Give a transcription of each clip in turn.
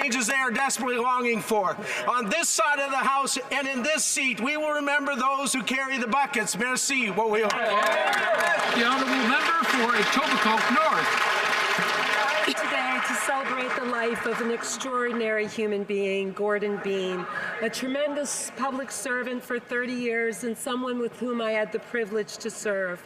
changes they are desperately longing for. On this side of the House and in this seat, we will remember those who carry the buckets. Merci. The honourable member for Etobicoke North. Today to celebrate the life of an extraordinary human being, Gordon Bean, a tremendous public servant for 30 years and someone with whom I had the privilege to serve.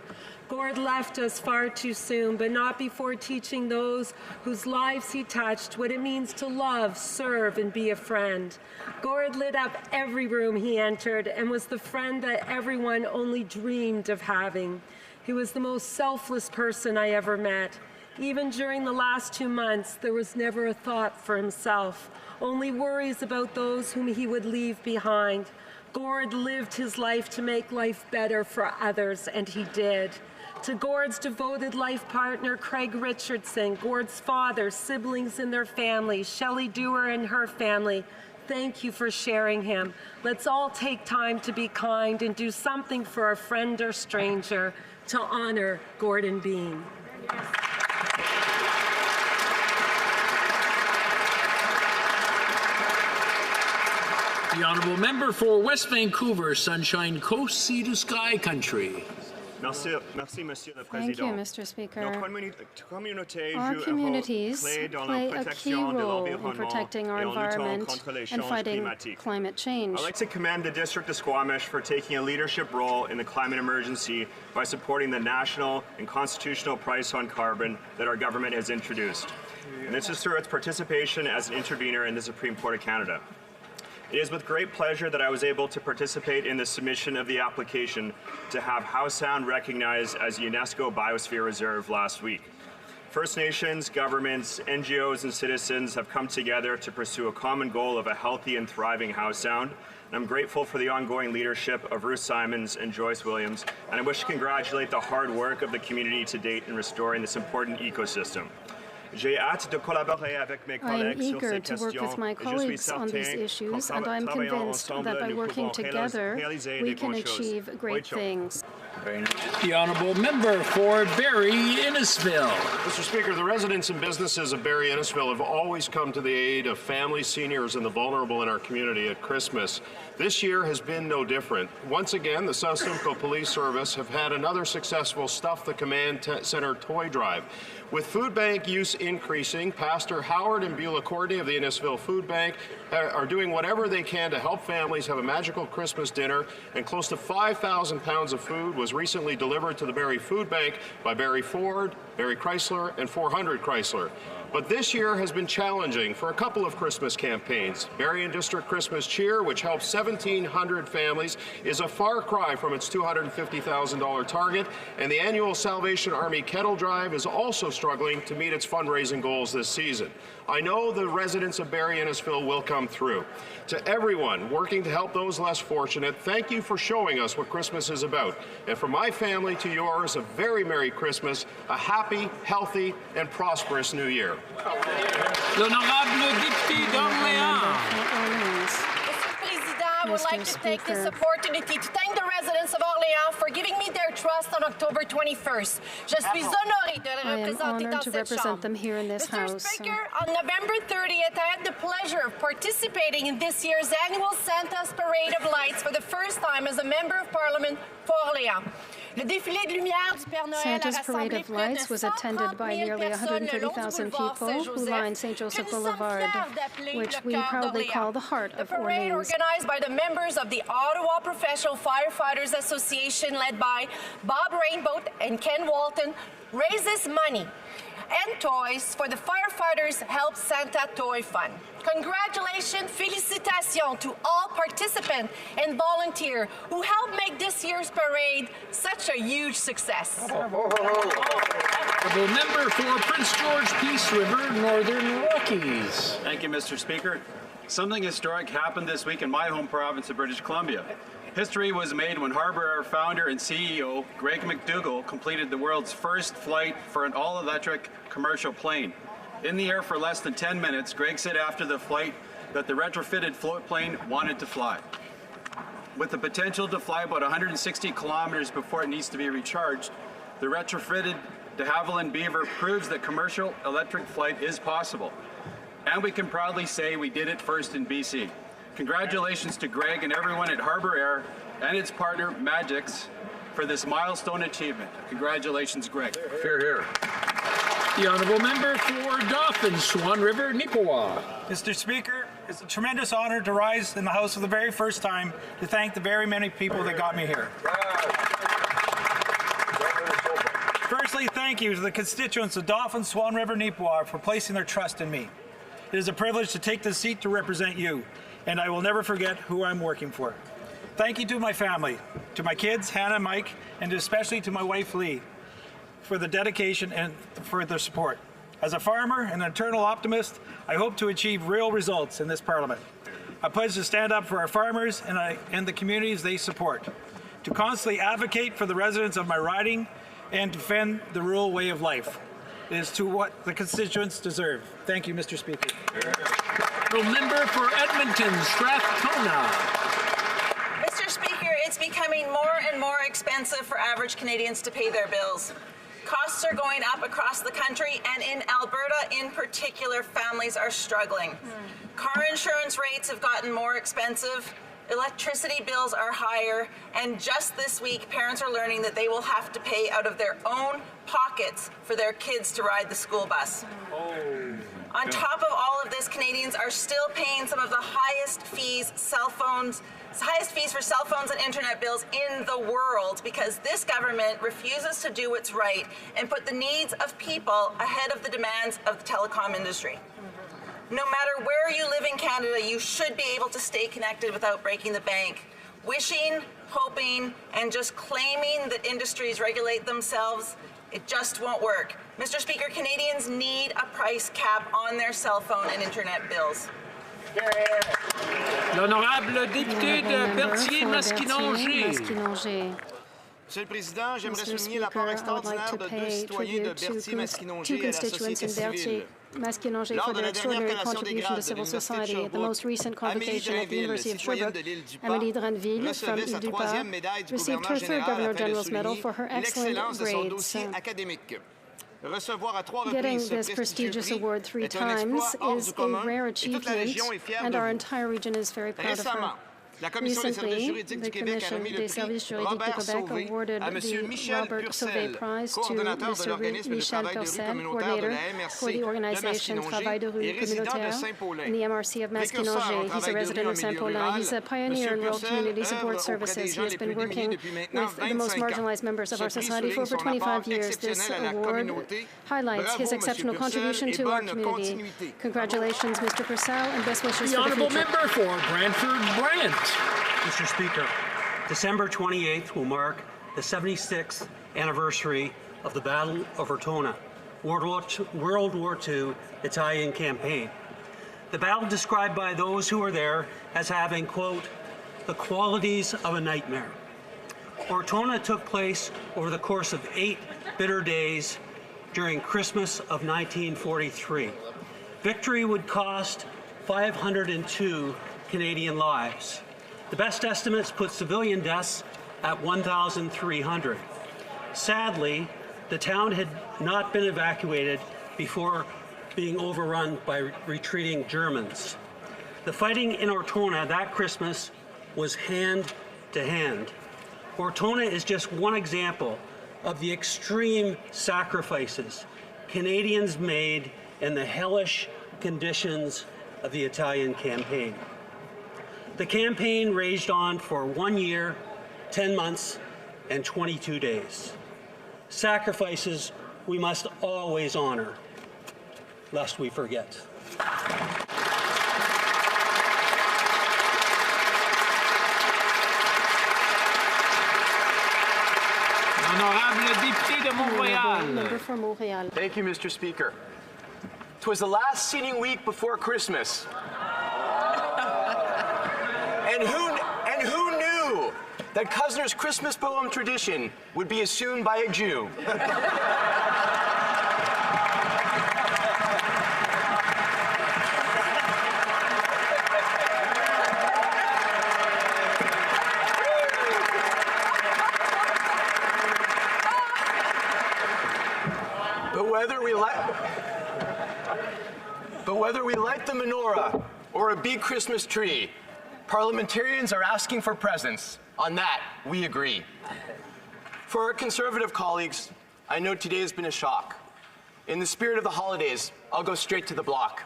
Gord left us far too soon, but not before teaching those whose lives he touched what it means to love, serve, and be a friend. Gord lit up every room he entered and was the friend that everyone only dreamed of having. He was the most selfless person I ever met. Even during the last 2 months, there was never a thought for himself, only worries about those whom he would leave behind. Gord lived his life to make life better for others, and he did. To Gord's devoted life partner, Craig Richardson, Gord's father, siblings and their families, Shelley Dewar and her family, thank you for sharing him. Let's all take time to be kind and do something for a friend or stranger to honor Gordon Bean. The honourable member for West Vancouver, Sunshine Coast, Sea to Sky Country. Merci, Monsieur le Président. Thank you, Mr. Speaker. Our communities play a key role in protecting our environment and fighting climate change. I'd like to commend the District of Squamish for taking a leadership role in the climate emergency by supporting the national and constitutional price on carbon that our government has introduced. And this is through its participation as an intervener in the Supreme Court of Canada. It is with great pleasure that I was able to participate in the submission of the application to have Howe Sound recognized as a UNESCO Biosphere Reserve last week. First Nations, governments, NGOs, and citizens have come together to pursue a common goal of a healthy and thriving Howe Sound. And I'm grateful for the ongoing leadership of Ruth Simons and Joyce Williams, and I wish to congratulate the hard work of the community to date in restoring this important ecosystem. I am eager to work with my colleagues on these issues, and I'm convinced that by working together, we can achieve great things. The honourable member for Barrie Innisfil. Mr. Speaker, the residents and businesses of Barrie Innisfil have always come to the aid of families, seniors, and the vulnerable in our community at Christmas. This year has been no different. Once again, the South Simcoe Police Service have had another successful Stuff the Command Center toy drive. With food bank use increasing, Pastor Howard and Beulah Courtney of the Innisfil Food Bank are doing whatever they can to help families have a magical Christmas dinner, and close to 5,000 pounds of food was recently delivered to the Barrie Food Bank by Barrie Ford, Barrie Chrysler, and 400 Chrysler. But this year has been challenging for a couple of Christmas campaigns. Barrie and District Christmas Cheer, which helps 1,700 families, is a far cry from its $250,000 target, and the annual Salvation Army Kettle Drive is also struggling to meet its fundraising goals this season. I know the residents of Barrie Innisfil will come through. To everyone working to help those less fortunate, thank you for showing us what Christmas is about. And from my family to yours, a very Merry Christmas, a happy, healthy, and prosperous New Year. L'honorable député d'Orléans. I would like to take this opportunity to thank the residents of Orléans for giving me their trust on October 21st. I am honored to represent them here in this House. Mr. Speaker, on November 30th, I had the pleasure of participating in this year's annual Santa's Parade of Lights for the first time as a Member of Parliament for Orléans. Santa's Parade of Lights was attended by nearly 130,000 people who lined St. Joseph Boulevard, which we proudly call the heart of Orleans. The parade, organized by the members of the Ottawa Professional Firefighters Association, led by Bob Rainbow and Ken Walton, raises money and toys for the Firefighters Help Santa Toy Fund. Congratulations, félicitations to all participants and volunteers who helped make this year's parade such a huge success. Honourable member for Prince George Peace River, Northern Rockies. Thank you, Mr. Speaker. Something historic happened this week in my home province of British Columbia. History was made when Harbour Air founder and CEO Greg McDougall completed the world's first flight for an all-electric commercial plane. In the air for less than 10 minutes, Greg said after the flight that the retrofitted float plane wanted to fly. With the potential to fly about 160 kilometers before it needs to be recharged, the retrofitted de Havilland Beaver proves that commercial electric flight is possible. and we can proudly say we did it first in BC. Congratulations to Greg and everyone at Harbour Air and its partner, Magix, for this milestone achievement. Congratulations, Greg. Hear, hear. The honourable member for Dauphin, Swan River, Nipawin. Mr. Speaker, it's a tremendous honor to rise in the House for the very first time to thank the very many people that got me here. Firstly, thank you to the constituents of Dauphin, Swan River, Nipawin for placing their trust in me. It is a privilege to take this seat to represent you, and I will never forget who I'm working for. Thank you to my family, to my kids, Hannah and Mike, and especially to my wife, Lee, for the dedication and for their support. As a farmer and an eternal optimist, I hope to achieve real results in this Parliament. I pledge to stand up for our farmers and the communities they support, to constantly advocate for the residents of my riding, and defend the rural way of life. It is to what the constituents deserve. Thank you, Mr. Speaker. The member for Edmonton, Strathcona. Mr. Speaker, it's becoming more and more expensive for average Canadians to pay their bills. Costs are going up across the country, and in Alberta in particular, families are struggling. Car insurance rates have gotten more expensive, electricity bills are higher, and just this week, parents are learning that they will have to pay out of their own pockets for their kids to ride the school bus. On top of all of this, Canadians are still paying some of the highest fees for cell phones and internet bills in the world because this government refuses to do what's right and put the needs of people ahead of the demands of the telecom industry. No matter where you live in Canada, you should be able to stay connected without breaking the bank. Wishing, hoping, and just claiming that industries regulate themselves, it just won't work. Mr. Speaker, Canadians need a price cap on their cell phone and internet bills. L'honorable député de Berthier-Maskinongé. Monsieur le Président, j'aimerais souligner l'apport extraordinaire de deux citoyens de Berthier-Maskinongé à la société civile. Maskinongé for their extraordinary contribution to civil society at the most recent convocation at the University of Sherbrooke. Amélie Dranville from Ile-du-Pas received her third Governor General's Medal for her excellent grades. Getting this prestigious award 3 times is a rare achievement, and our entire region is very proud of her. Recently, the Commission des Services Juridiques de Quebec awarded the Robert Sauvé Prize to Mr. Michel Percet, coordinator for the organization Travail de Rue Communautaire in the MRC of Maskinongé. He's a resident of Saint-Paulin. He's a pioneer in rural community support services. He has been working with the most marginalized members of our society for over 25 years. This award highlights his exceptional contribution to our community. Congratulations, Mr. Purcell, and best wishes for the future. The honourable member for Brantford-Brant. Mr. Speaker, December 28th will mark the 76th anniversary of the Battle of Ortona, World War II Italian campaign. The battle described by those who were there as having, quote, the qualities of a nightmare. Ortona took place over the course of 8 bitter days during Christmas of 1943. Victory would cost 502 Canadian lives. The best estimates put civilian deaths at 1,300. Sadly, the town had not been evacuated before being overrun by retreating Germans. The fighting in Ortona that Christmas was hand to hand. Ortona is just one example of the extreme sacrifices Canadians made in the hellish conditions of the Italian campaign. The campaign raged on for 1 year, 10 months, and 22 days. Sacrifices we must always honor, lest we forget. Honorable député de Montréal. Member for Montréal. Thank you, Mr. Speaker. 'Twas the last singing week before Christmas. And who knew that Cuzner's Christmas poem tradition would be assumed by a Jew? But Whether we light the menorah or a big Christmas tree, parliamentarians are asking for presents. On that, we agree. For our Conservative colleagues, I know today has been a shock. In the spirit of the holidays, I'll go straight to the block.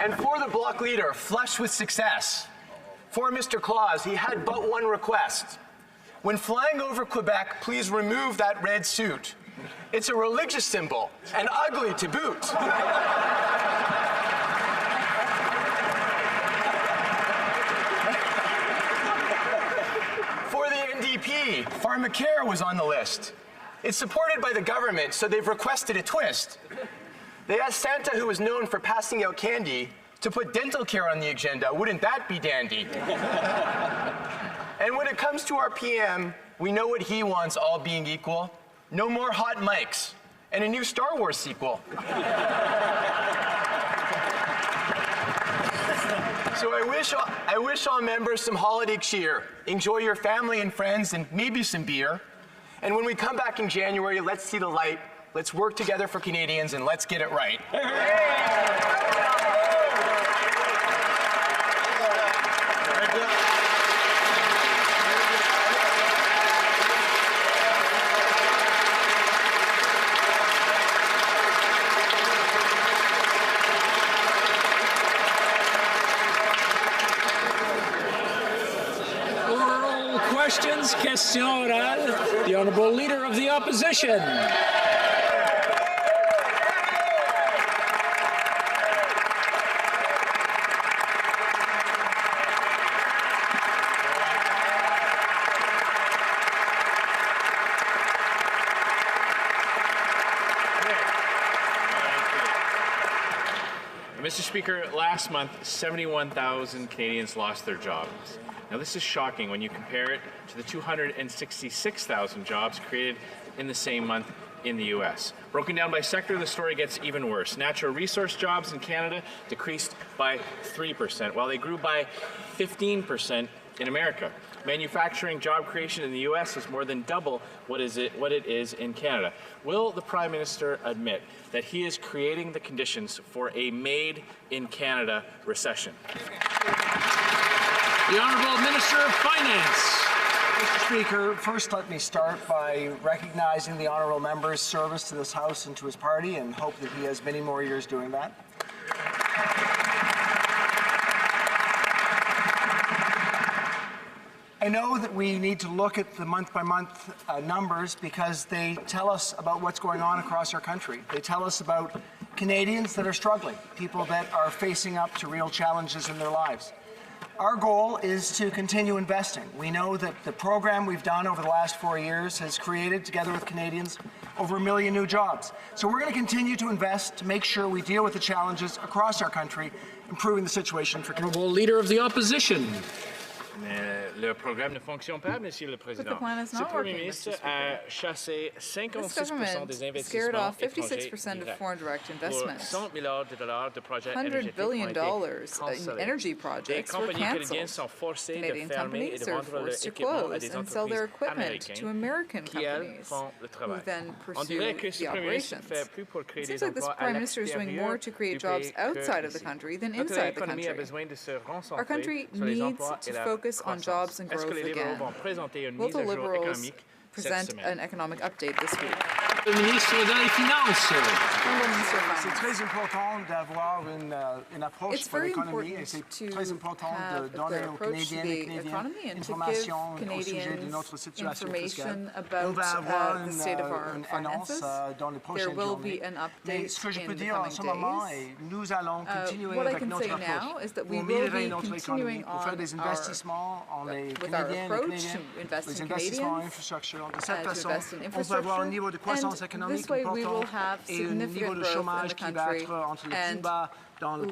And for the block leader, flush with success, for Mr. Claus, he had but one request. When flying over Quebec, please remove that red suit. It's a religious symbol, and ugly to boot. For the NDP, pharmacare was on the list. It's supported by the government, so they've requested a twist. They asked Santa, who was known for passing out candy, to put dental care on the agenda. Wouldn't that be dandy? And when it comes to our PM, we know what he wants, all being equal. No more hot mics, and a new Star Wars sequel. So I wish all members some holiday cheer. Enjoy your family and friends and maybe some beer. And when we come back in January, let's see the light. Let's work together for Canadians and let's get it right. Questions, question orale, the Honourable Leader of the Opposition. Mr. Speaker, last month, 71,000 Canadians lost their jobs. Now, this is shocking when you compare it to the 266,000 jobs created in the same month in the U.S. Broken down by sector, the story gets even worse. Natural resource jobs in Canada decreased by 3%, while they grew by 15% in America. Manufacturing job creation in the U.S. is more than double what it is in Canada. Will the Prime Minister admit that he is creating the conditions for a made-in-Canada recession? The Honourable Minister of Finance. Mr. Speaker, first let me start by recognizing the Honourable Member's service to this House and to his party and hope that he has many more years doing that. I know that we need to look at the month-by-month numbers because they tell us about what's going on across our country. They tell us about Canadians that are struggling, people that are facing up to real challenges in their lives. Our goal is to continue investing. We know that the program we've done over the last 4 years has created, together with Canadians, over 1 million new jobs. So we're going to continue to invest to make sure we deal with the challenges across our country, improving the situation for Canadians. Honourable Leader of the Opposition. Le programme ne fonctionne pas, Monsieur le Président. But the plan is not Premier working, ministre Mr. a chassé 56% des investissements scared off étrangers 56% of foreign direct investments. $100 milliards de projets $100 billion in energy projects were cancelled. Canadian companies are forced to close and sell their equipment to American companies, who then pursue the operations. It seems like this Prime Minister is doing more to create jobs outside of the country than inside the country. Our country needs to focus on jobs and growth again. Will the Liberals present an economic update this week? Le ministre des Finances. C'est très important d'avoir une approche pour l'économie et c'est très important de donner aux Canadiens et Canadiennes information au sujet de notre situation fiscale. On va avoir une annonce dans les prochaines journées. Mais ce que je peux dire en ce moment est nous allons continuer avec notre approche pour améliorer notre économie, pour faire des investissements en les Canadiens et Canadiennes, les investissements en infrastructure. De cette façon, on va avoir un niveau de croissance this way we will have significant growth in the country and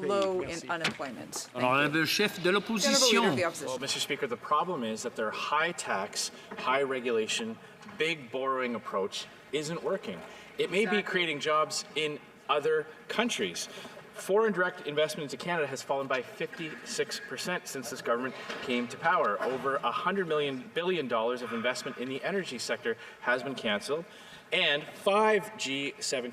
low in unemployment. Honourable Chef de l'Opposition. Well, Mr. Speaker, the problem is that their high tax, high regulation, big borrowing approach isn't working. It may be creating jobs in other countries. Foreign direct investment into Canada has fallen by 56% since this government came to power. Over $100 billion of investment in the energy sector has been cancelled. And 5 G8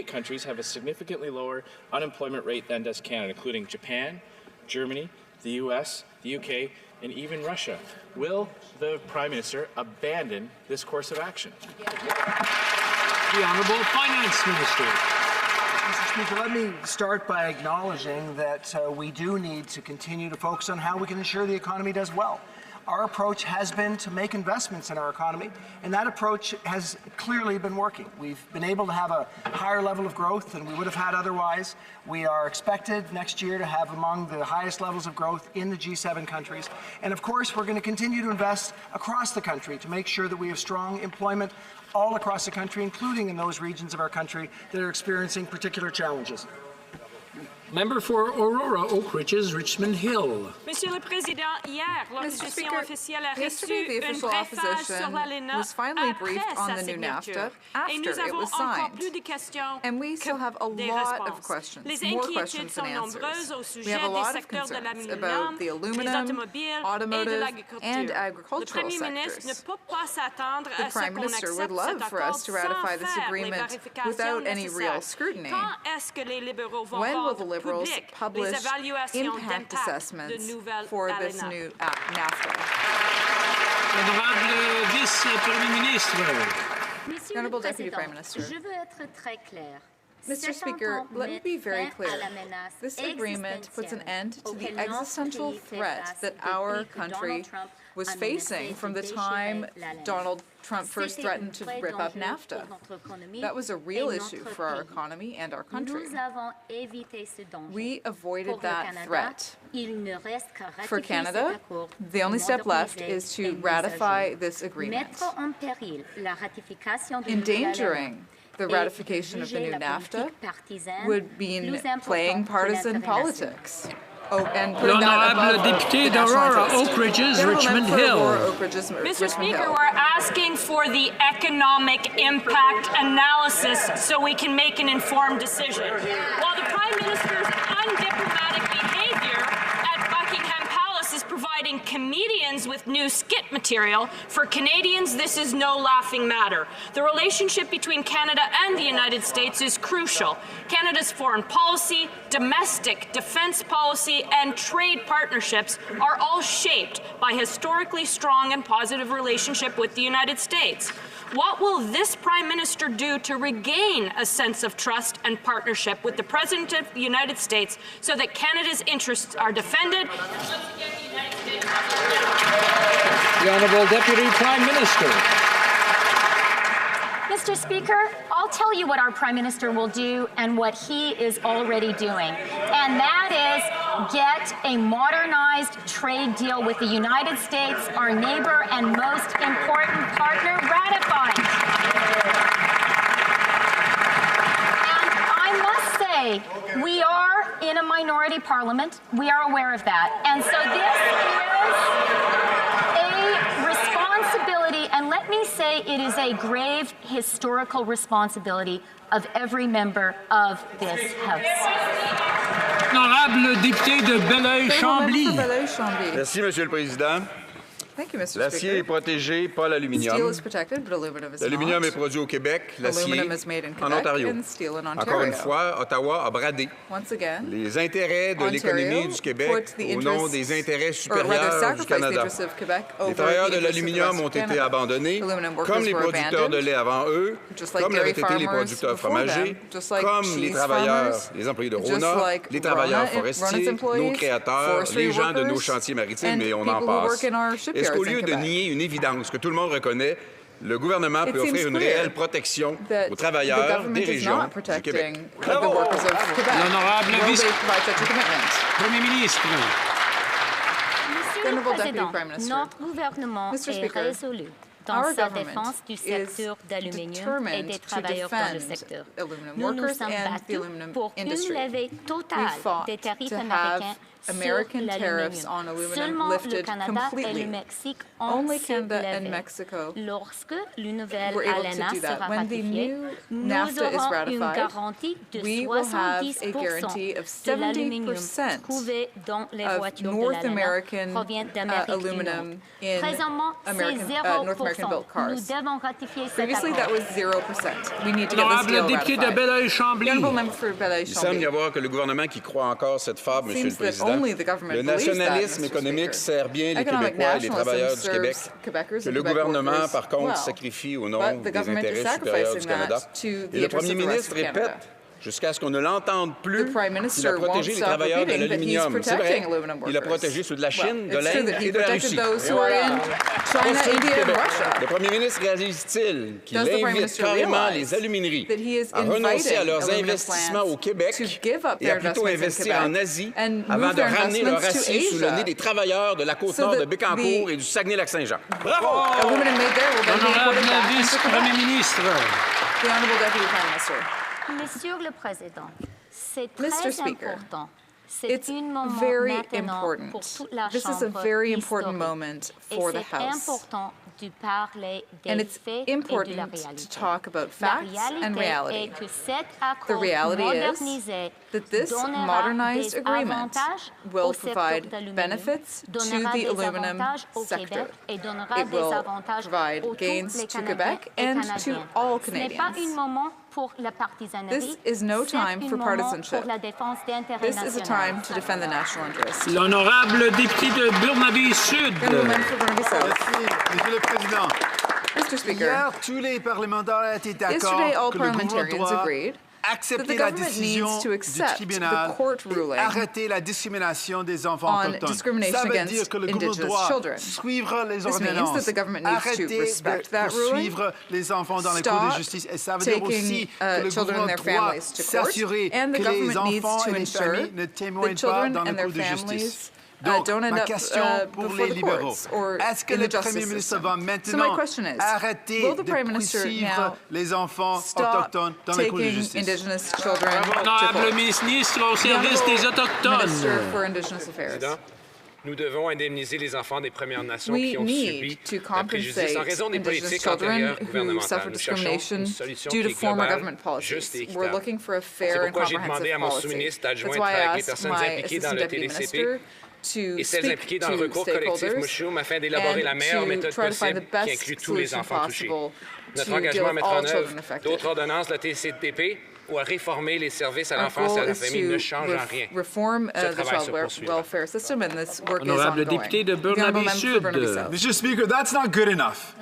countries have a significantly lower unemployment rate than does Canada, including Japan, Germany, the US, the UK, and even Russia. Will the Prime Minister abandon this course of action? The Honourable Finance Minister. Mr. Speaker, let me start by acknowledging that we do need to continue to focus on how we can ensure the economy does well. Our approach has been to make investments in our economy, and that approach has clearly been working. We've been able to have a higher level of growth than we would have had otherwise. We are expected next year to have among the highest levels of growth in the G7 countries. And of course, we're going to continue to invest across the country to make sure that we have strong employment all across the country, including in those regions of our country that are experiencing particular challenges. Member for Aurora Oak Ridges, Richmond Hill. Monsieur le Président, hier, l'opposition officielle a yesterday the official opposition was finally briefed on the new NAFTA after it was signed. And we still have a lot of questions, more questions than answers. We have a lot of concerns about the aluminum, automotive, and agricultural sectors. The Prime Minister would love for us to ratify this agreement without any real scrutiny. When will the Liberals publish impact assessments for this new NAFTA? Honorable Vice-Premier Ministre. Honorable Deputy Prime Minister. Mr. Speaker, let me be very clear. This agreement puts an end to the existential threat that our country was facing from the time Donald Trump first threatened to rip up NAFTA. That was a real issue for our economy and our country. We avoided that threat. For Canada, the only step left is to ratify this agreement. Endangering the ratification of the new NAFTA would mean playing partisan politics. L'honorable député d'Aurora Oak Ridges, Richmond Hill. Mr. Speaker, we're asking for the economic impact analysis so we can make an informed decision. While the Prime Minister's undiplomatic behavior at Buckingham Palace is providing comedians with new skit material, for Canadians this is no laughing matter. The relationship between Canada and the United States is crucial. Canada's foreign policy, domestic defense policy, and trade partnerships are all shaped by historically strong and positive relationship with the United States. What will this Prime Minister do to regain a sense of trust and partnership with the President of the United States so that Canada's interests are defended? The Honourable Deputy Prime Minister. Mr. Speaker, I'll tell you what our Prime Minister will do and what he is already doing, and that is get a modernized trade deal with the United States, our neighbor and most important partner, ratified. And I must say, we are in a minority parliament. We are aware of that. And so this is a responsibility, and let me say it is a grave historical responsibility of every member of this House. Honorable député de Belleuil-Chambly. Merci, Monsieur le Président. Thank you, Mr. L'acier est protégé, pas l'aluminium. Steel is protected, but aluminum is L'aluminium not. est produit au Québec, l'acier en Ontario. And steel in Ontario. Encore une fois, Ottawa a bradé Once again, les intérêts de l'économie du Québec au nom des intérêts supérieurs du Canada. Les travailleurs de l'aluminium ont été abandonnés, comme les producteurs de lait avant eux, comme l'avaient été les producteurs fromagers, comme les travailleurs, les employés de Rona, les travailleurs forestiers, nos créateurs, les gens de nos chantiers maritimes, et on en passe. Est-ce qu'au lieu de nier une évidence que tout le monde reconnaît, le gouvernement peut offrir une réelle protection aux travailleurs des régions du Québec? L'honorable vice-premier ministre. Monsieur le Président, notre gouvernement est résolu dans sa défense du secteur d'aluminium et des travailleurs dans le secteur. Nous nous sommes battus pour une levée totale des tarifs américains American tariffs on aluminum lifted completely. Only Canada and Mexico were able to do that. When the new NAFTA is ratified, we will have a guarantee of 70% of North American aluminum in North American-built cars. Previously, that was 0%. We need to get this deal ratified. The honourable member for Belleuil-Chambly. Il semble y avoir que le gouvernement qui croit encore cette fable, Monsieur le Président. Le nationalisme économique sert bien les Québécois et les travailleurs du Québec, que le gouvernement, par contre, sacrifie au nom des intérêts supérieurs du Canada. Et le premier ministre répète jusqu'à ce qu'on ne l'entende plus, il a protégé les travailleurs de l'aluminium. C'est vrai, il a protégé ceux de la Chine, de l'Inde et de la Russie. Le premier ministre réalise-t-il qu'il invite carrément les alumineries à renoncer à leurs investissements au Québec et à plutôt investir en Asie avant de ramener leur acier sous le nez des travailleurs de la Côte-Nord de Bécancour et du Saguenay-Lac-Saint-Jean? Bravo! Honorable vice-premier ministre. Monsieur le Président, c'est très important. It's very important. This is a very important moment for the House. And it's important to talk about facts and reality. The reality is that this modernized agreement will provide benefits to the aluminum sector. It will provide gains to Quebec and to all Canadians. This is no time for partisanship. This is a time to defend the national interest. L'honorable député de Burnaby-Sud. Monsieur le Président. Mr. Speaker, hier, tous les parlementaires étaient d'accord que le gouvernement doit accepter la décision du tribunal et arrêter la discrimination des enfants autochtones. Ça veut dire que le gouvernement doit suivre les ordonnances, arrêter de suivre les enfants dans les cours de justice. Et ça veut dire aussi que le gouvernement doit s'assurer que les enfants et les familles ne témoignent pas dans les cours de justice. Donc, ma question pour les libéraux, est-ce que le Premier ministre va maintenant arrêter de poursuivre les enfants autochtones dans les cours de justice? Honorable ministre au service des Autochtones. Nous devons indemniser les enfants des Premières Nations qui ont subi le préjudice en raison des politiques antérieures gouvernementales. Nous cherchons une solution qui est globale, juste et équitable. C'est pourquoi j'ai demandé à mon sous-ministre d'adjoindre avec les personnes impliquées dans le TDCP et celles impliquées dans le recours collectif Mouchoum afin d'élaborer la meilleure méthode possible qui inclut tous les enfants touchés. Notre engagement à mettre en œuvre d'autres ordonnances de la TCDP ou à réformer les services à l'enfance et à la famille ne change en rien. Ce travail se poursuivra. Honorable député de Burnaby-Sud. Mr. Speaker, that's not good enough.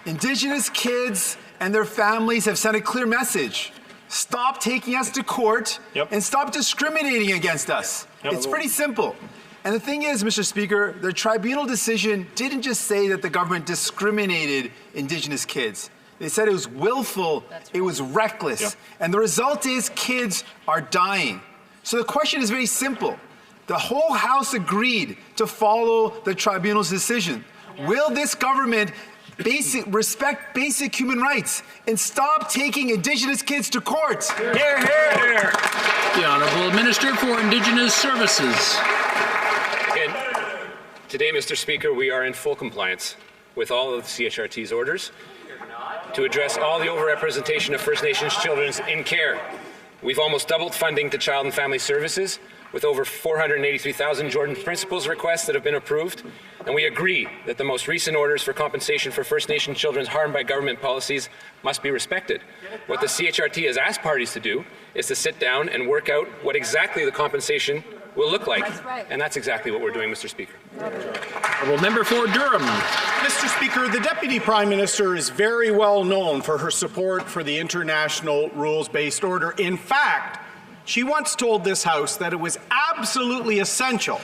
Indigenous kids and their families have sent a clear message. Stop taking us to court and stop discriminating against us. It's pretty simple. And the thing is, Mr. Speaker, the tribunal decision didn't just say that the government discriminated Indigenous kids. They said it was willful, it was reckless, and the result is kids are dying. So the question is very simple. The whole House agreed to follow the tribunal's decision. Will this government respect basic human rights and stop taking Indigenous kids to court? Hear, hear, hear. The Honourable Minister for Indigenous Services. Again, today, Mr. Speaker, we are in full compliance with all of the CHRT's orders to address all the overrepresentation of First Nations children in care. We've almost doubled funding to Child and Family Services with over 483,000 Jordan Principles requests that have been approved. And we agree that the most recent orders for compensation for First Nation children harmed by government policies must be respected. What the CHRT has asked parties to do is to sit down and work out what exactly the compensation will look like. And that's exactly what we're doing, Mr. Speaker. Well, member for Durham. Mr. Speaker, the Deputy Prime Minister is very well known for her support for the international rules-based order. In fact, she once told this House that it was absolutely essential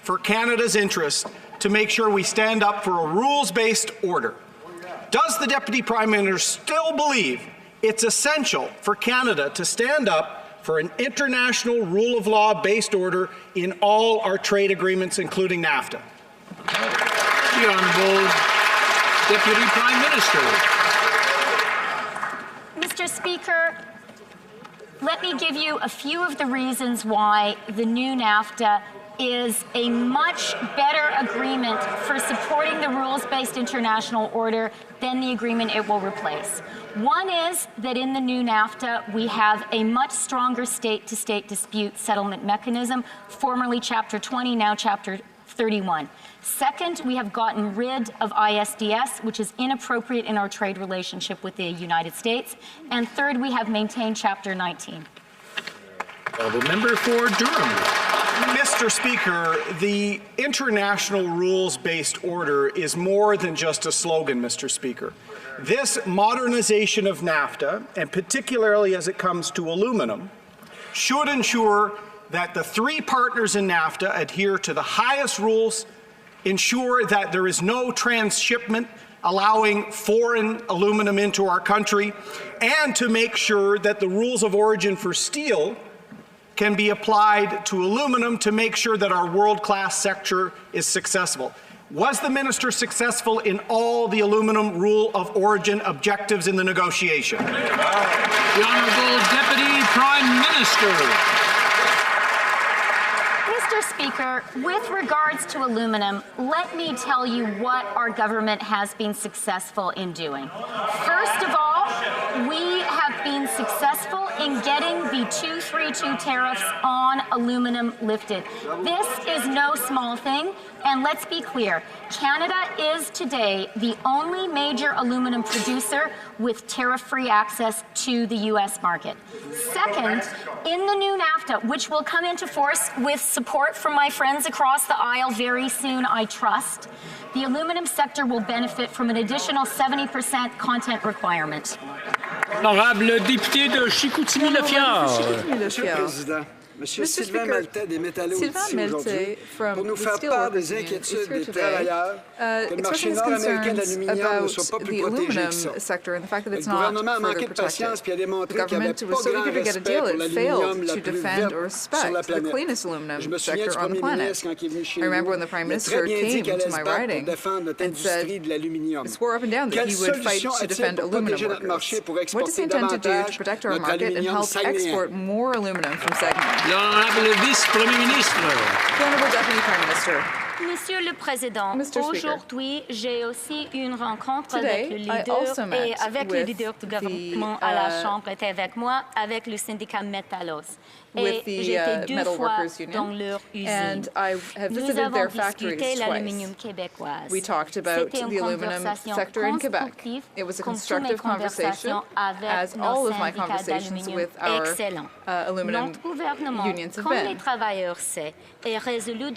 for Canada's interest to make sure we stand up for a rules-based order. Does the Deputy Prime Minister still believe it's essential for Canada to stand up for an international rule of law based order in all our trade agreements, including NAFTA? The Honourable Deputy Prime Minister. Mr. Speaker, let me give you a few of the reasons why the new NAFTA is a much better agreement for supporting the rules-based international order than the agreement it will replace. One is that in the new NAFTA, we have a much stronger state-to-state dispute settlement mechanism, formerly Chapter 20, now Chapter 31. Second, we have gotten rid of ISDS, which is inappropriate in our trade relationship with the United States. And third, we have maintained Chapter 19. The member for Durham. Mr. Speaker, the international rules-based order is more than just a slogan, Mr. Speaker. This modernization of NAFTA, and particularly as it comes to aluminum, should ensure that the three partners in NAFTA adhere to the highest rules, ensure that there is no transshipment allowing foreign aluminum into our country, and to make sure that the rules of origin for steel can be applied to aluminum to make sure that our world-class sector is successful. Was the minister successful in all the aluminum rule of origin objectives in the negotiation? The Honourable Deputy Prime Minister. Mr. Speaker, with regards to aluminum, let me tell you what our government has been successful in doing. First of all, we have been successful in getting the 232 tariffs on aluminum lifted. This is no small thing, and let's be clear, Canada is today the only major aluminum producer with tariff-free access to the U.S. market. Second, in the new NAFTA, which will come into force with support from my friends across the aisle very soon, I trust, the aluminum sector will benefit from an additional 70% content requirement. Honorable député de Chicoutimi-Lafiard. Monsieur Sylvain Maltais des métallurgies ici aujourd'hui pour nous faire part des inquiétudes des travailleurs que le marché nord-américain de l'aluminium ne soit pas plus protégé que ça. Le gouvernement a manqué de patience puis a démontré qu'il n'y avait pas grand respect pour l'aluminium la plus verte sur la planète. Je me souviens du premier ministre quand il est venu chez nous, il a très bien dit qu'il allait se battre pour défendre notre industrie de l'aluminium. Quelle solution a-t-il pour protéger notre marché pour exporter davantage notre aluminium saguenéen? L'honorable vice-premier ministre. Honorable Deputy Prime Minister. Monsieur le Président, aujourd'hui, j'ai aussi une rencontre avec le leader et avec le leader du gouvernement à la Chambre était avec moi, avec le syndicat Métallos. Et j'étais 2 fois dans leur usine. Nous avons discuté l'aluminium québécoise. We talked about the aluminum sector in Quebec. It was a constructive conversation, as all of my conversations with our aluminum unions have been.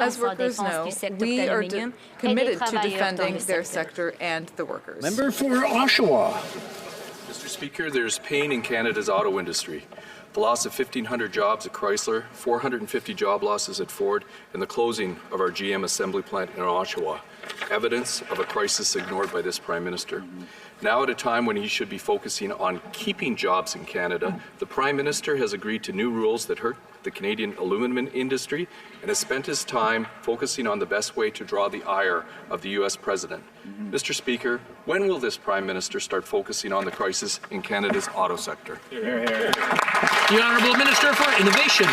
As workers know, we are committed to defending their sector and the workers. Member for Oshawa. Mr. Speaker, there's pain in Canada's auto industry. The loss of 1,500 jobs at Chrysler, 450 job losses at Ford, and the closing of our GM assembly plant in Oshawa. Evidence of a crisis ignored by this Prime Minister. Now at a time when he should be focusing on keeping jobs in Canada, the Prime Minister has agreed to new rules that hurt the Canadian aluminum industry and has spent his time focusing on the best way to draw the ire of the U.S. President. Mr. Speaker, when will this Prime Minister start focusing on the crisis in Canada's auto sector? The Honourable Minister for Innovation.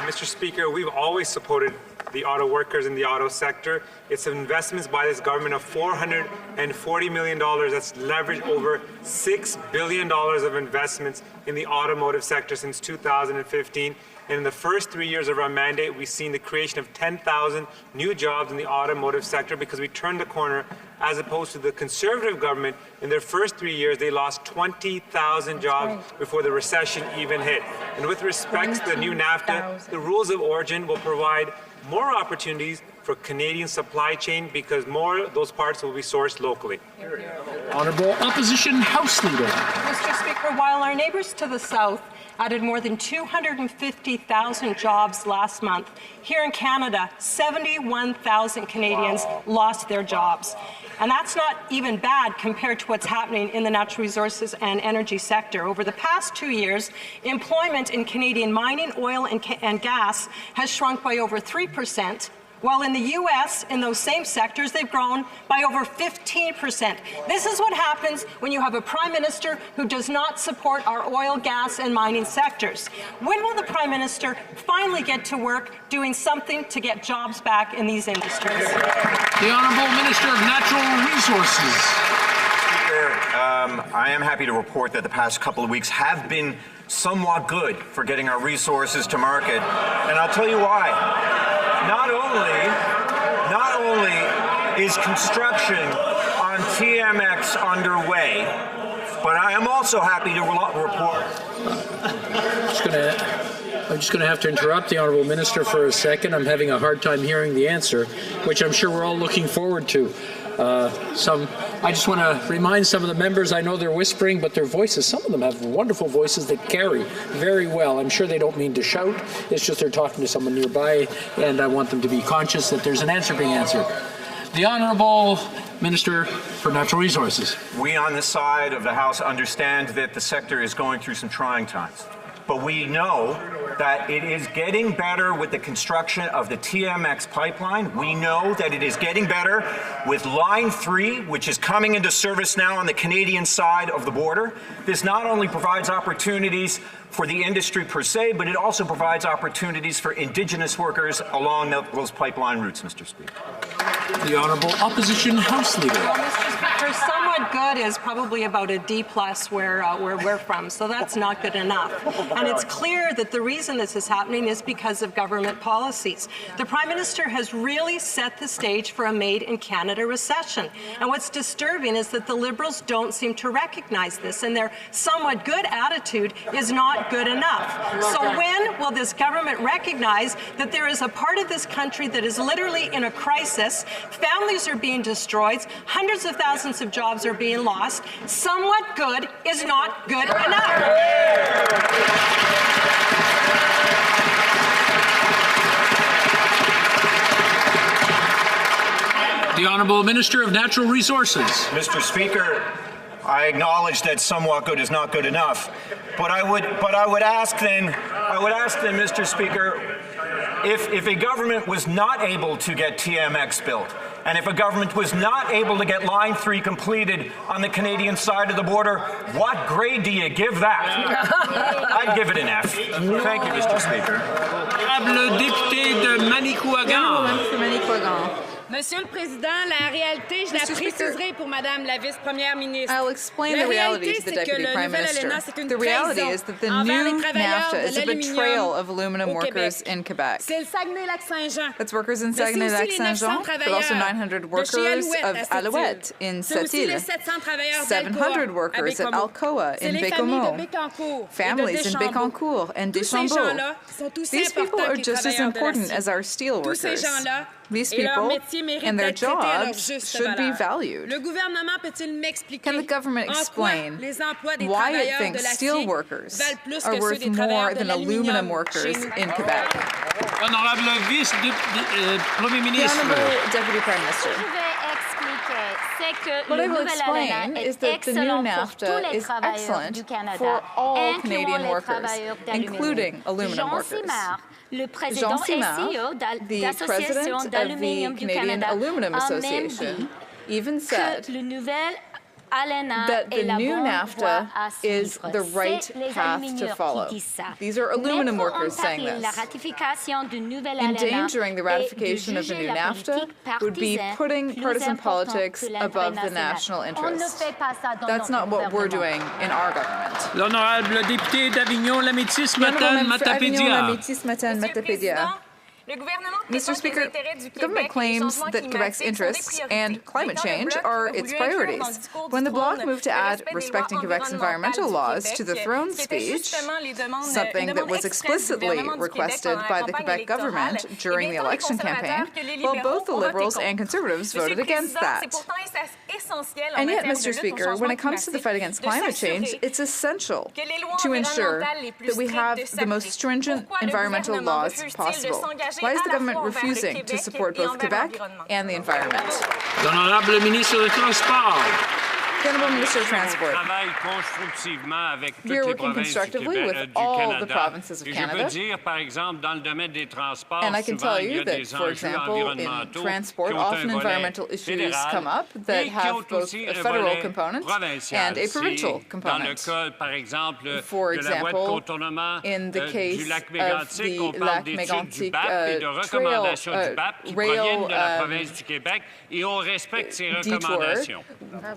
Mr. Speaker, we've always supported the auto workers in the auto sector. It's investments by this government of $440 million that's leveraged over $6 billion of investments in the automotive sector since 2015. And in the first 3 years of our mandate, we've seen the creation of 10,000 new jobs in the automotive sector because we turned the corner, as opposed to the Conservative government. In their first 3 years, they lost 20,000 jobs before the recession even hit. And with respect to the new NAFTA, the rules of origin will provide more opportunities for Canadian supply chain because more of those parts will be sourced locally. Honourable Opposition House Leader. Mr. Speaker, while our neighbours to the south added more than 250,000 jobs last month, here in Canada, 71,000 Canadians lost their jobs. And that's not even bad compared to what's happening in the natural resources and energy sector. Over the past 2 years, employment in Canadian mining, oil and gas has shrunk by over 3%, while in the U.S., in those same sectors, they've grown by over 15%. This is what happens when you have a Prime Minister who does not support our oil, gas, and mining sectors. When will the Prime Minister finally get to work doing something to get jobs back in these industries? The Honourable Minister of Natural Resources. Speaker, I am happy to report that the past couple of weeks have been somewhat good for getting our resources to market, and I'll tell you why. Not only is construction on TMX underway, but I am also happy to report. I'm just going to have to interrupt the Honourable Minister for a second. I'm having a hard time hearing the answer, which I'm sure we're all looking forward to. I just want to remind some of the members, I know they're whispering, but their voices, some of them have wonderful voices that carry very well. I'm sure they don't mean to shout. It's just they're talking to someone nearby, and I want them to be conscious that there's an answer being answered. The Honourable Minister for Natural Resources. We on this side of the House understand that the sector is going through some trying times. But we know that it is getting better with the construction of the TMX pipeline. We know that it is getting better with Line 3, which is coming into service now on the Canadian side of the border. This not only provides opportunities for the industry per se, but it also provides opportunities for Indigenous workers along those pipeline routes, Mr. Speaker. The Honourable Opposition House Leader. Well, Mr. Speaker, somewhat good is probably about a D+ where we're from, so that's not good enough. And it's clear that the reason this is happening is because of government policies. The Prime Minister has really set the stage for a made-in-Canada recession. And what's disturbing is that the Liberals don't seem to recognize this, and their somewhat good attitude is not good enough. So when will this government recognize that there is a part of this country that is literally in a crisis, families are being destroyed, hundreds of thousands of jobs are being lost? Somewhat good is not good enough. The Honourable Minister of Natural Resources. Mr. Speaker, I acknowledge that somewhat good is not good enough, but I would ask then, Mr. Speaker, if a government was not able to get TMX built, and if a government was not able to get Line 3 completed on the Canadian side of the border, what grade do you give that? I'd give it an F. Thank you, Mr. Speaker. Le député de Manicouagan. Monsieur le Président, la réalité, je la préciserai pour Madame la vice-première ministre. I'll explain the reality to the Deputy Prime Minister. The reality is that the new NAFTA is a betrayal of aluminum workers in Quebec. That's workers in Saguenay-Lac-Saint-Jean, but also 900 workers of Alouette in Sept-Îles, 700 workers at Alcoa in Bécomo, families in Bécancour and Deschambault. These people are just as important as our steel workers. These people and their jobs should be valued. Can the government explain why it thinks steel workers are worth more than aluminum workers in Quebec? Honorable Premier Ministre. The Honourable Deputy Prime Minister. What I will explain is that the new NAFTA is excellent for all Canadian workers, including aluminum workers. Jean Simard, the president of the Canadian Aluminum Association, even said that the new NAFTA is the right path to follow. These are aluminum workers saying this. Endangering the ratification of the new NAFTA would be putting partisan politics above the national interest. That's not what we're doing in our government. L'honorable député d'Avignon, la Métis Matin, Matapédia. Mr. Speaker, the government claims that Quebec's interests and climate change are its priorities. When the Bloc moved to add respecting Quebec's environmental laws to the throne speech, something that was explicitly requested by the Quebec government during the election campaign, well, both the Liberals and Conservatives voted against that. And yet, Mr. Speaker, when it comes to the fight against climate change, it's essential to ensure that we have the most stringent environmental laws possible. Why is the government refusing to support both Quebec and the environment? L'honorable Ministre des Transports. The Honourable Minister of Transport. We are working constructively with all the provinces of Canada. And I can tell you that, for example, in transport, often environmental issues come up that have both a federal component and a provincial component. For example, in the case of the Lac Mégantic rail detour,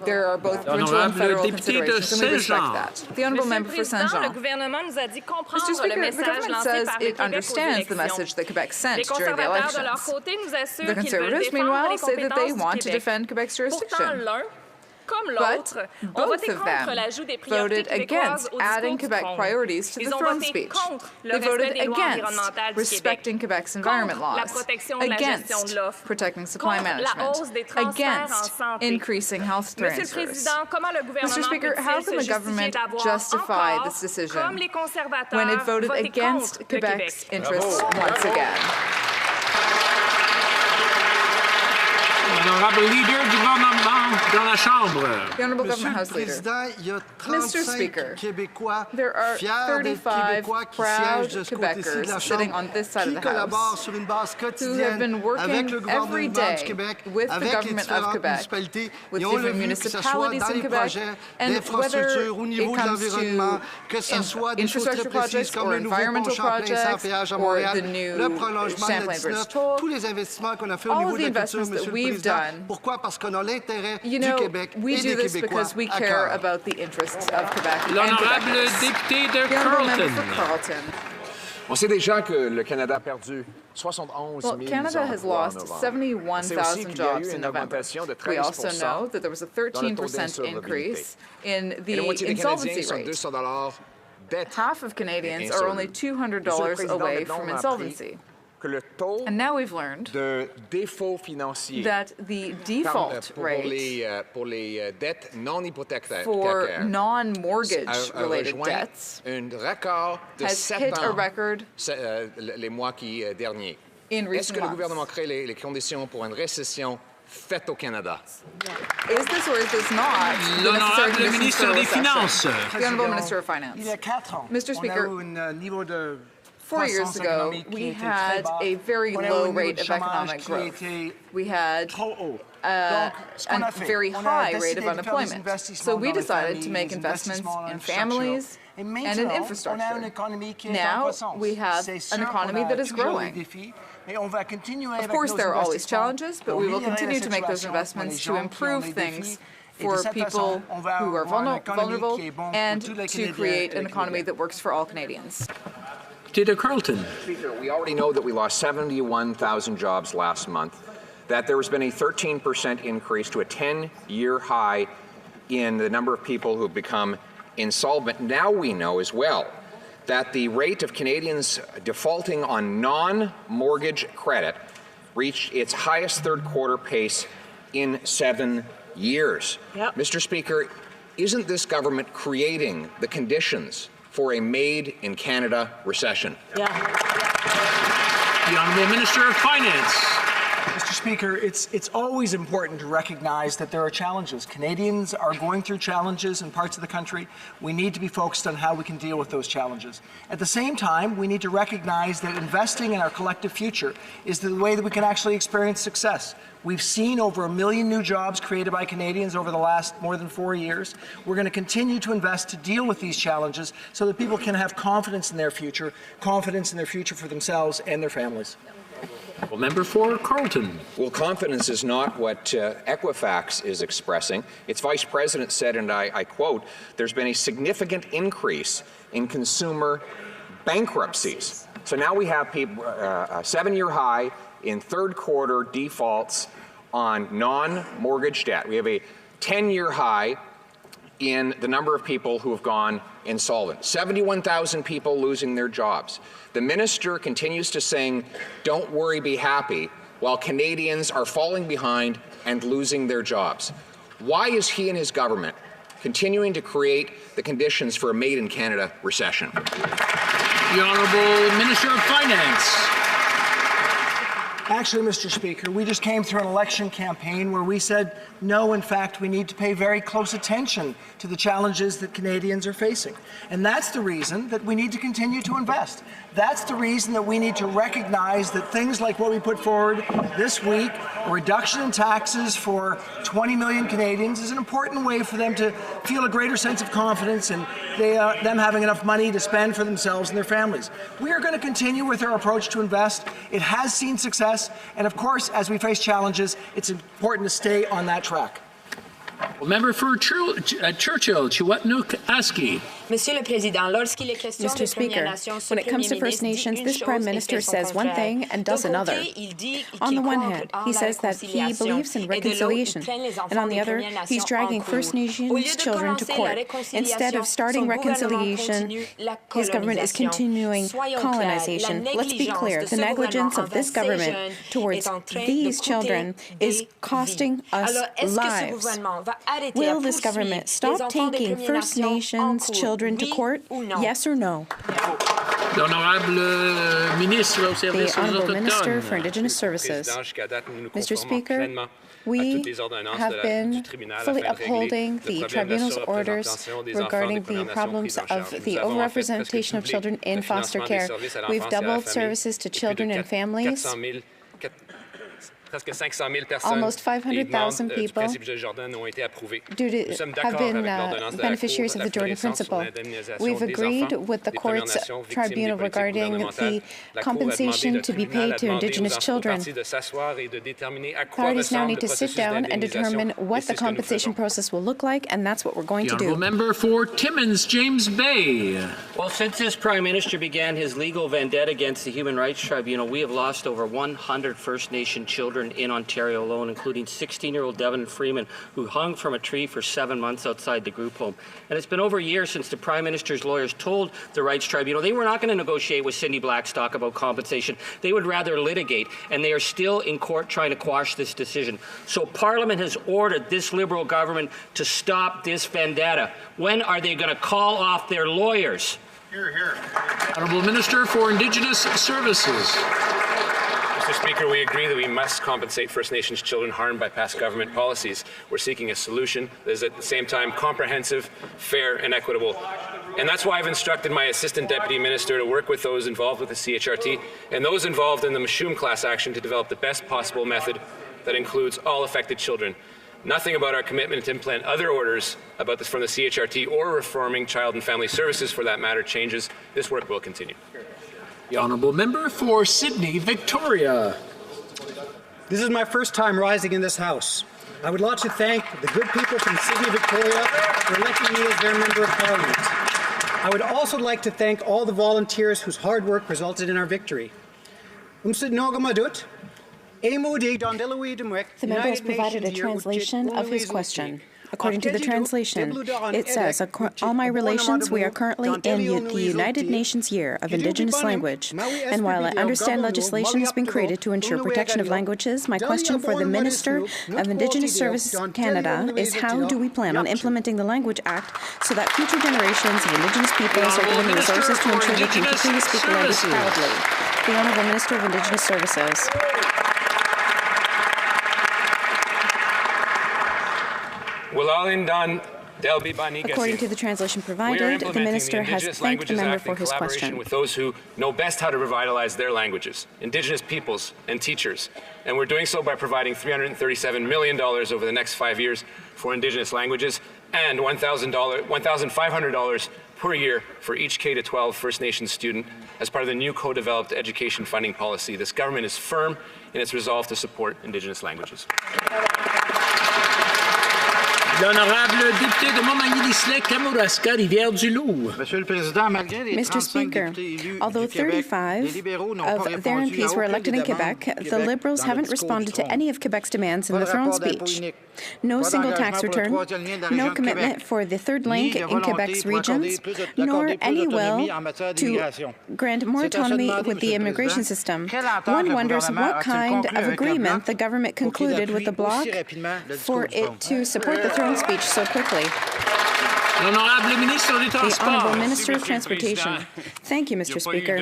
there are both provincial and federal considerations, and we respect that. The Honourable Member for Saint-Jean. Mr. Speaker, the government says it understands the message that Quebec sent during the elections. The Conservatives, meanwhile, say that they want to defend Quebec's jurisdiction. But both of them voted against adding Quebec priorities to the throne speech. They voted against respecting Quebec's environment laws, against protecting supply management, against increasing health transfers. Mr. Speaker, how can the government justify this decision when it voted against Quebec's interests once again? Honorable Leader du gouvernement dans la Chambre. The Honourable Government House Leader. Mr. Speaker, there are 35 proud Quebecers sitting on this side of the House who have been working every day with the government of Quebec, with different municipalities in Quebec, and whether it comes to infrastructure projects or environmental projects or the new Champlain Bridge toll, all of the investments that we've done. You know, we do this because we care about the interests of Quebec and Quebecers. The Honourable Member for Carleton. On sait déjà que le Canada a perdu 71 000 Well, Canada has lost 71,000 jobs in November. We also know that there was a 13% increase in the insolvency rate. Half of Canadians are only $200 away from insolvency. And now we've learned that the default rate for non-mortgage related debts has hit a record in recent months. Faite au Canada. Is this or is this not the necessary conditions for a recession? The Honourable Minister of Finance. Mr. Speaker, 4 years ago, we had a very low rate of economic growth. We had a very high rate of unemployment. So we decided to make investments in families and in infrastructure. Now we have an economy that is growing. Of course, there are always challenges, but we will continue to make those investments to improve things for people who are vulnerable and to create an economy that works for all Canadians. Leader Carleton. Speaker, we already know that we lost 71,000 jobs last month, that there has been a 13% increase to a 10-year high in the number of people who have become insolvent. Now we know as well that the rate of Canadians defaulting on non-mortgage credit reached its highest third-quarter pace in 7 years. Yep. Mr. Speaker, isn't this government creating the conditions for a made-in-Canada recession? Yeah. The Honourable Minister of Finance. Mr. Speaker, it's always important to recognize that there are challenges. Canadians are going through challenges in parts of the country. We need to be focused on how we can deal with those challenges. At the same time, we need to recognize that investing in our collective future is the way that we can actually experience success. We've seen over 1 million new jobs created by Canadians over the last more than 4 years. We're going to continue to invest to deal with these challenges so that people can have confidence in their future for themselves and their families. Well, Member for Carleton. Well, confidence is not what Equifax is expressing. Its Vice President said, and I quote, there's been a significant increase in consumer bankruptcies. So now we have people, a 7-year high in third-quarter defaults on non-mortgage debt. We have a 10-year high in the number of people who have gone insolvent. 71,000 people losing their jobs. The minister continues to sing, "Don't worry, be happy," while Canadians are falling behind and losing their jobs. Why is he and his government continuing to create the conditions for a made-in-Canada recession? The Honourable Minister of Finance. Actually, Mr. Speaker, we just came through an election campaign where we said, no, in fact, we need to pay very close attention to the challenges that Canadians are facing. And that's the reason that we need to continue to invest. That's the reason that we need to recognize that things like what we put forward this week, a reduction in taxes for 20 million Canadians, is an important way for them to feel a greater sense of confidence in them having enough money to spend for themselves and their families. We are going to continue with our approach to invest. It has seen success, and of course, as we face challenges, it's important to stay on that track. Member for Churchill, Chiwetnuk-Aski. Mr. Speaker, when it comes to First Nations, this Prime Minister says one thing and does another. On the one hand, he says that he believes in reconciliation, and on the other, he's dragging First Nations children to court. Instead of starting reconciliation, his government is continuing colonization. Let's be clear, the negligence of this government towards these children is costing us lives. Will this government stop taking First Nations children to court? Yes or no? The Honourable Minister for Indigenous Services. Mr. Speaker, we have been fully upholding the Tribunal's orders regarding the problems of the overrepresentation of children in foster care. We've doubled services to children and families. Almost 500,000 people have been beneficiaries of the Jordan Principle. We've agreed with the court's tribunal regarding the compensation to be paid to Indigenous children. Parties now need to sit down and determine what the compensation process will look like, and that's what we're going to do. Member for Timmins, James Bay. Well, since this Prime Minister began his legal vendetta against the Human Rights Tribunal, we have lost over 100 First Nation children in Ontario alone, including 16-year-old Devin Freeman, who hung from a tree for 7 months outside the group home. And it's been over a year since the Prime Minister's lawyers told the Rights Tribunal they were not going to negotiate with Cindy Blackstock about compensation. They would rather litigate, and they are still in court trying to quash this decision. So Parliament has ordered this Liberal government to stop this vendetta. When are they going to call off their lawyers? Hear, hear. Honourable Minister for Indigenous Services. Mr. Speaker, we agree that we must compensate First Nations children harmed by past government policies. We're seeking a solution that is at the same time comprehensive, fair, and equitable. And that's why I've instructed my Assistant Deputy Minister to work with those involved with the CHRT and those involved in the Mashoum class action to develop the best possible method that includes all affected children. Nothing about our commitment to implement other orders about this from the CHRT or reforming child and family services for that matter changes. This work will continue. The Honourable Member for Sydney, Victoria. This is my first time rising in this House. I would like to thank the good people from Sydney, Victoria for electing me as their Member of Parliament. I would also like to thank all the volunteers whose hard work resulted in our victory. The member has provided a translation of his question. According to the translation, it says, all my relations, we are currently in the United Nations Year of Indigenous Language. And while I understand legislation has been created to ensure protection of languages, my question for the Minister of Indigenous Services Canada is how do we plan on implementing the Language Act so that future generations of Indigenous peoples are given the resources to ensure they can continue to speak the language proudly? The Honourable Minister of Indigenous Services. According to the translation provided, the Minister has thanked the member for his question. With those who know best how to revitalize their languages, Indigenous peoples and teachers. And we're doing so by providing $337 million over the next 5 years for Indigenous languages and $1,500 per year for each K-12 First Nations student as part of the new co-developed education funding policy. This government is firm in its resolve to support Indigenous languages. L'honorable député de Montmagny-Lislet, Kamouraska, Rivière-du-Loup. Mr. Speaker, although 35 of their MPs were elected in Quebec, the Liberals haven't responded to any of Quebec's demands in the throne speech. No single tax return, no commitment for the third link in Quebec's regions, nor any will to grant more autonomy with the immigration system. One wonders what kind of agreement the government concluded with the Bloc for it to support the throne speech so quickly. L'honorable ministre des Transports. The Honourable Minister of Transportation. Thank you, Mr. Speaker.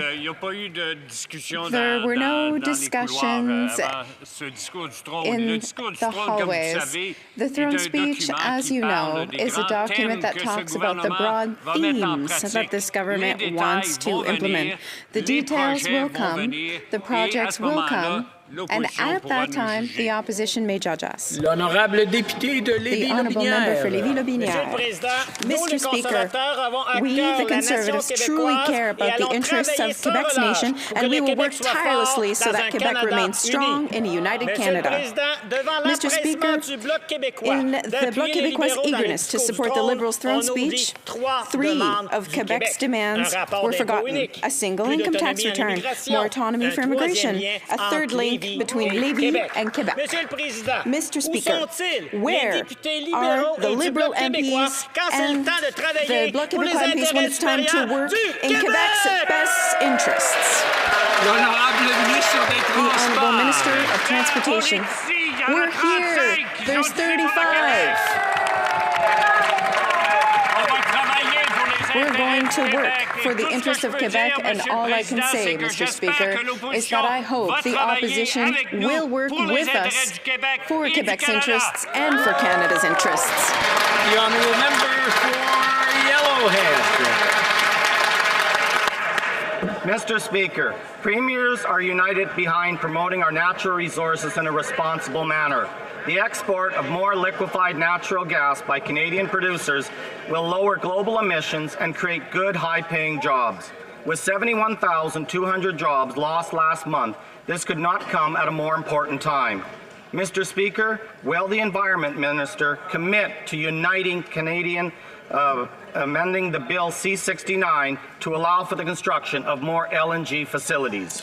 There were no discussions in the hallways. The throne speech, as you know, is a document that talks about the broad themes that this government wants to implement. The details will come, the projects will come, and at that time, the opposition may judge us. L'honorable député de The honourable member for Lévis-Lobinière. Mr. Speaker, we, the Conservatives, truly care about the interests of Quebec's nation, and we will work tirelessly so that Quebec remains strong in a united Canada. Mr. Speaker, in the Bloc Québécois' eagerness to support the Liberals' throne speech, 3 of Quebec's demands were forgotten: a single income tax return, more autonomy for immigration, a third link between Lévis and Quebec. Mr. Speaker, where are the Liberal MPs and the Bloc Québécois MPs when it's time to work in Quebec's best interests? The Honourable Minister of Transportation. We're here. There's 35. We're going to work for the interest of Quebec, and all I can say, Mr. Speaker, is that I hope the opposition will work with us for Quebec's interests and for Canada's interests. The honourable member for Yellowhead. Mr. Speaker, premiers are united behind promoting our natural resources in a responsible manner. The export of more liquefied natural gas by Canadian producers will lower global emissions and create good, high-paying jobs. With 71,200 jobs lost last month, this could not come at a more important time. Mr. Speaker, will the Environment Minister commit to uniting Canadian, amending the Bill C-69 to allow for the construction of more LNG facilities?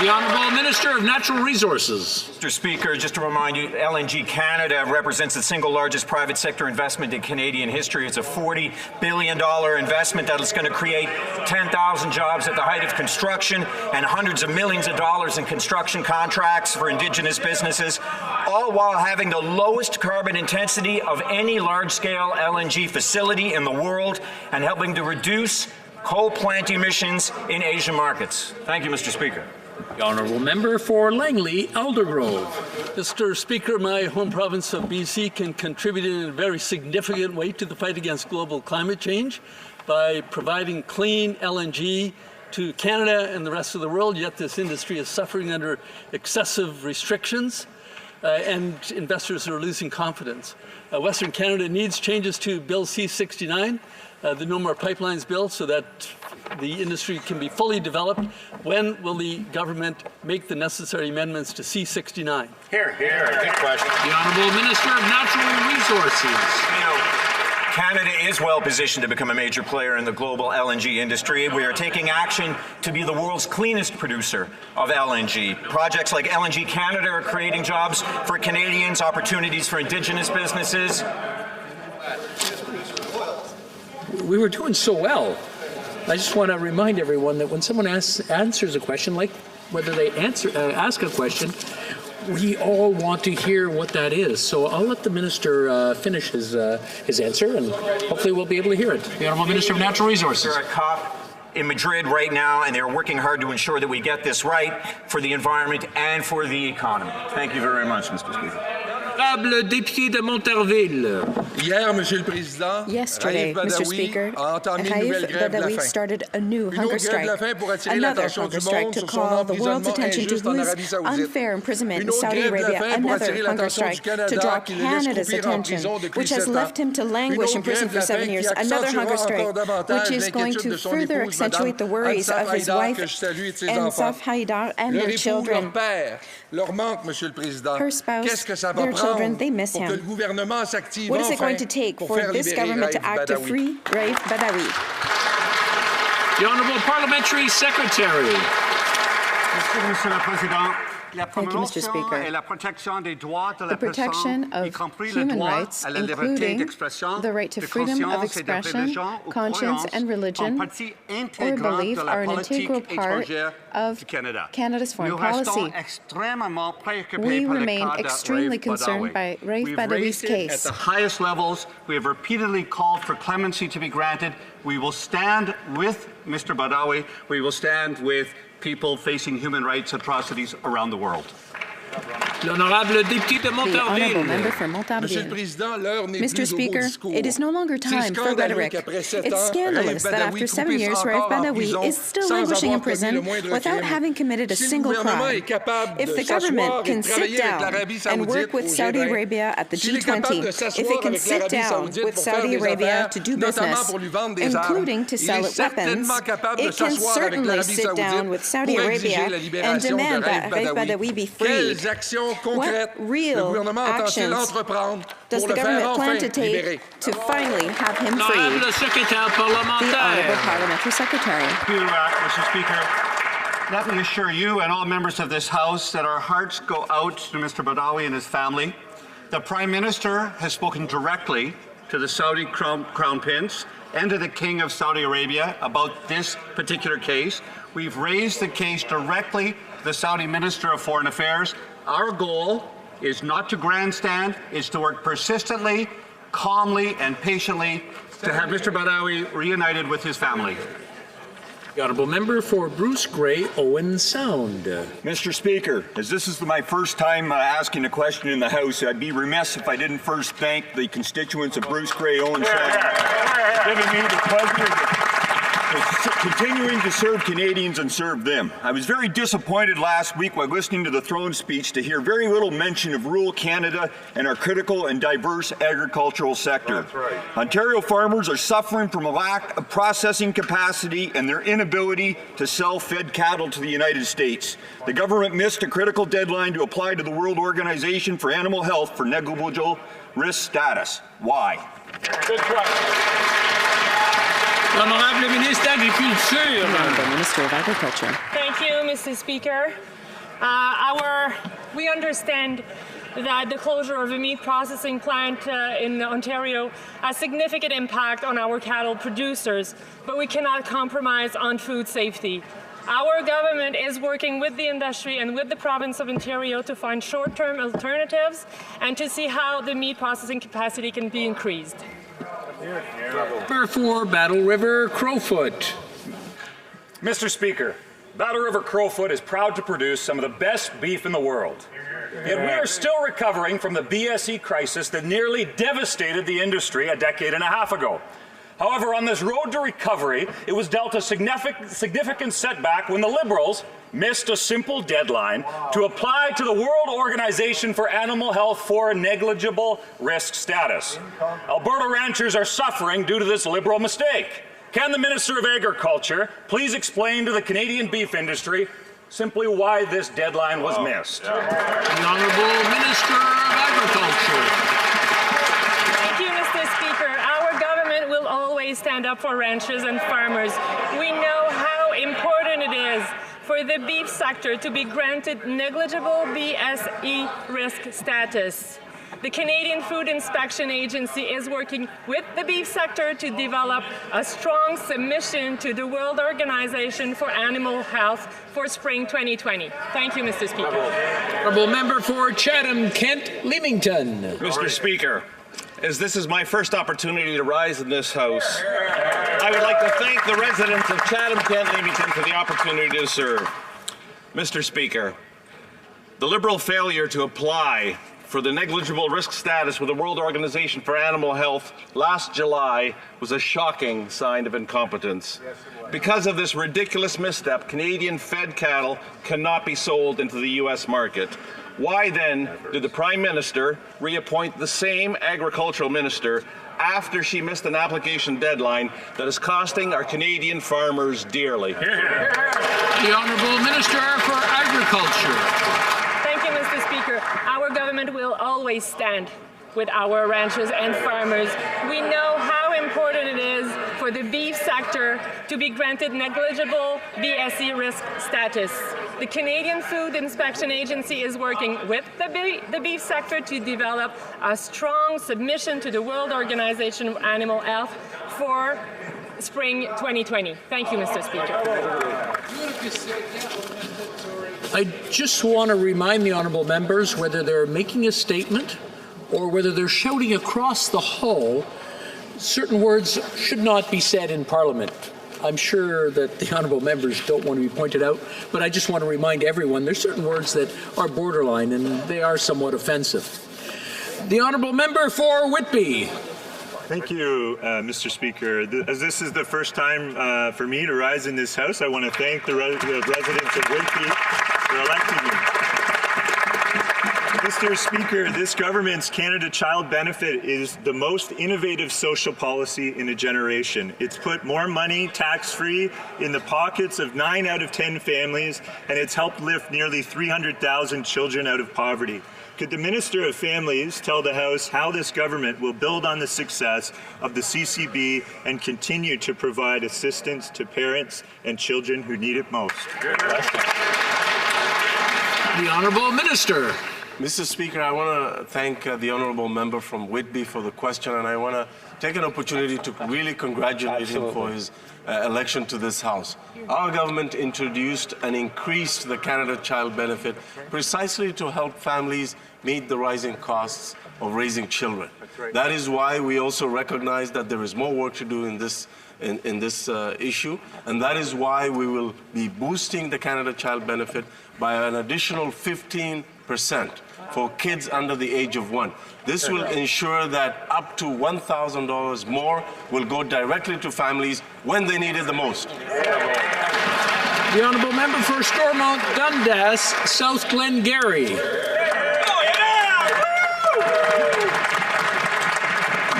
The Honourable Minister of Natural Resources. Mr. Speaker, just to remind you, LNG Canada represents the single largest private sector investment in Canadian history. It's a $40 billion investment that is going to create 10,000 jobs at the height of construction and hundreds of millions of dollars in construction contracts for Indigenous businesses, all while having the lowest carbon intensity of any large-scale LNG facility in the world and helping to reduce coal plant emissions in Asian markets. Thank you, Mr. Speaker. The Honourable Member for Langley, Aldergrove. Mr. Speaker, my home province of BC can contribute in a very significant way to the fight against global climate change by providing clean LNG to Canada and the rest of the world, yet this industry is suffering under excessive restrictions and investors are losing confidence. Western Canada needs changes to Bill C-69, the No More Pipelines bill, so that the industry can be fully developed. When will the government make the necessary amendments to C-69? Here. Good question. The Honourable Minister of Natural Resources. Canada is well positioned to become a major player in the global LNG industry. We are taking action to be the world's cleanest producer of LNG. Projects like LNG Canada are creating jobs for Canadians, opportunities for Indigenous businesses. We were doing so well. I just want to remind everyone that when someone answers a question, like whether they ask a question, we all want to hear what that is. So I'll let the minister finish his answer, and hopefully we'll be able to hear it. The Honourable Minister of Natural Resources. We're at COP in Madrid right now, and they're working hard to ensure that we get this right for the environment and for the economy. Thank you very much, Mr. Speaker. Député de Montarville. Yesterday, Mr. Speaker, Raif Badawi started a new hunger strike, another hunger strike to call the world's attention to his unfair imprisonment in Saudi Arabia, another hunger strike to draw Canada's attention, which has left him to languish in prison for 7 years, another hunger strike, which is going to further accentuate the worries of his wife, Ensaf Haidar, and their children. Her spouse, their children, they miss him. What is it going to take for this government to act to free Raif Badawi? The Honourable Parliamentary Secretary. Thank you, Mr. Speaker. The protection of human rights, including the right to freedom of expression, conscience, and religion or belief, are an integral part of Canada's foreign policy. We remain extremely concerned by Raif Badawi's case. At the highest levels, we have repeatedly called for clemency to be granted. We will stand with Mr. Badawi. We will stand with people facing human rights atrocities around the world. L'honorable député de Montarville. Mr. Speaker, it is no longer time for rhetoric. It's scandalous that after 7 years, Raif Badawi is still languishing in prison without having committed a single crime. If the government can sit down and work with Saudi Arabia at the G20, if it can sit down with Saudi Arabia to do business, including to sell it weapons, it can certainly sit down with Saudi Arabia and demand that Raif Badawi be freed. What real actions does the government plan to take to finally have him freed? The Honourable Parliamentary Secretary. Thank you, Mr. Speaker. Let me assure you and all members of this House that our hearts go out to Mr. Badawi and his family. The Prime Minister has spoken directly to the Saudi Crown Prince and to the King of Saudi Arabia about this particular case. We've raised the case directly to the Saudi Minister of Foreign Affairs. Our goal is not to grandstand, is to work persistently, calmly, and patiently to have Mr. Badawi reunited with his family. The Honourable Member for Bruce Grey, Owen Sound. Mr. Speaker, as this is my first time asking a question in the House, I'd be remiss if I didn't first thank the constituents of Bruce Grey, Owen Sound, giving me the pleasure of continuing to serve Canadians and serve them. I was very disappointed last week while listening to the throne speech to hear very little mention of rural Canada and our critical and diverse agricultural sector. That's right. Ontario farmers are suffering from a lack of processing capacity and their inability to sell fed cattle to the United States. The government missed a critical deadline to apply to the World Organization for Animal Health for negligible risk status. Why? Good question. Honourable Minister d'Agriculture. Honourable Minister of Agriculture. Thank you, Mr. Speaker. We understand that the closure of a meat processing plant in Ontario has significant impact on our cattle producers, but we cannot compromise on food safety. Our government is working with the industry and with the province of Ontario to find short-term alternatives and to see how the meat processing capacity can be increased. Number 4, Battle River Crowfoot. Mr. Speaker, Battle River Crowfoot is proud to produce some of the best beef in the world. Yet we are still recovering from the BSE crisis that nearly devastated the industry a decade and a half ago. However, on this road to recovery, it was dealt a significant setback when the Liberals missed a simple deadline to apply to the World Organization for Animal Health for negligible risk status. Alberta ranchers are suffering due to this Liberal mistake. Can the Minister of Agriculture please explain to the Canadian beef industry simply why this deadline was missed? The Honourable Minister of Agriculture. Will always stand up for ranchers and farmers. We know how important it is for the beef sector to be granted negligible BSE risk status. The Canadian Food Inspection Agency is working with the beef sector to develop a strong submission to the World Organization for Animal Health for spring 2020. Thank you, Mr. Speaker. Honourable Member for Chatham-Kent Leamington. Mr. Speaker, as this is my first opportunity to rise in this House, I would like to thank the residents of Chatham-Kent Leamington for the opportunity to serve. Mr. Speaker, the Liberal failure to apply for the negligible risk status with the World Organization for Animal Health last July was a shocking sign of incompetence. Because of this ridiculous misstep, Canadian fed cattle cannot be sold into the U.S. market. Why then did the Prime Minister reappoint the same agricultural minister after she missed an application deadline that is costing our Canadian farmers dearly? The Honourable Minister for Agriculture. Thank you, Mr. Speaker. Our government will always stand with our ranchers and farmers. We know how important it is for the beef sector to be granted negligible BSE risk status. The Canadian Food Inspection Agency is working with the beef sector to develop a strong submission to the World Organization of Animal Health for spring 2020. Thank you, Mr. Speaker. I just want to remind the honourable members, whether they're making a statement or whether they're shouting across the hall, certain words should not be said in Parliament. I'm sure that the honourable members don't want to be pointed out, but I just want to remind everyone there's certain words that are borderline and they are somewhat offensive. The honourable member for Whitby. Thank you, Mr. Speaker. As this is the first time for me to rise in this House, I want to thank the residents of Whitby for electing me. Mr. Speaker, this government's Canada Child Benefit is the most innovative social policy in a generation. It's put more money, tax-free, in the pockets of 9 out of 10 families, and it's helped lift nearly 300,000 children out of poverty. Could the Minister of Families tell the House how this government will build on the success of the CCB and continue to provide assistance to parents and children who need it most? The Honourable Minister. Mr. Speaker, I want to thank the Honourable Member from Whitby for the question, and I want to take an opportunity to really congratulate him for his election to this House. Our government introduced and increased the Canada Child Benefit precisely to help families meet the rising costs of raising children. That is why we also recognize that there is more work to do in this issue, and that is why we will be boosting the Canada Child Benefit by an additional 15% for kids under the age of 1. This will ensure that up to $1,000 more will go directly to families when they need it the most. The Honourable Member for Stormont Dundas, South Glengarry.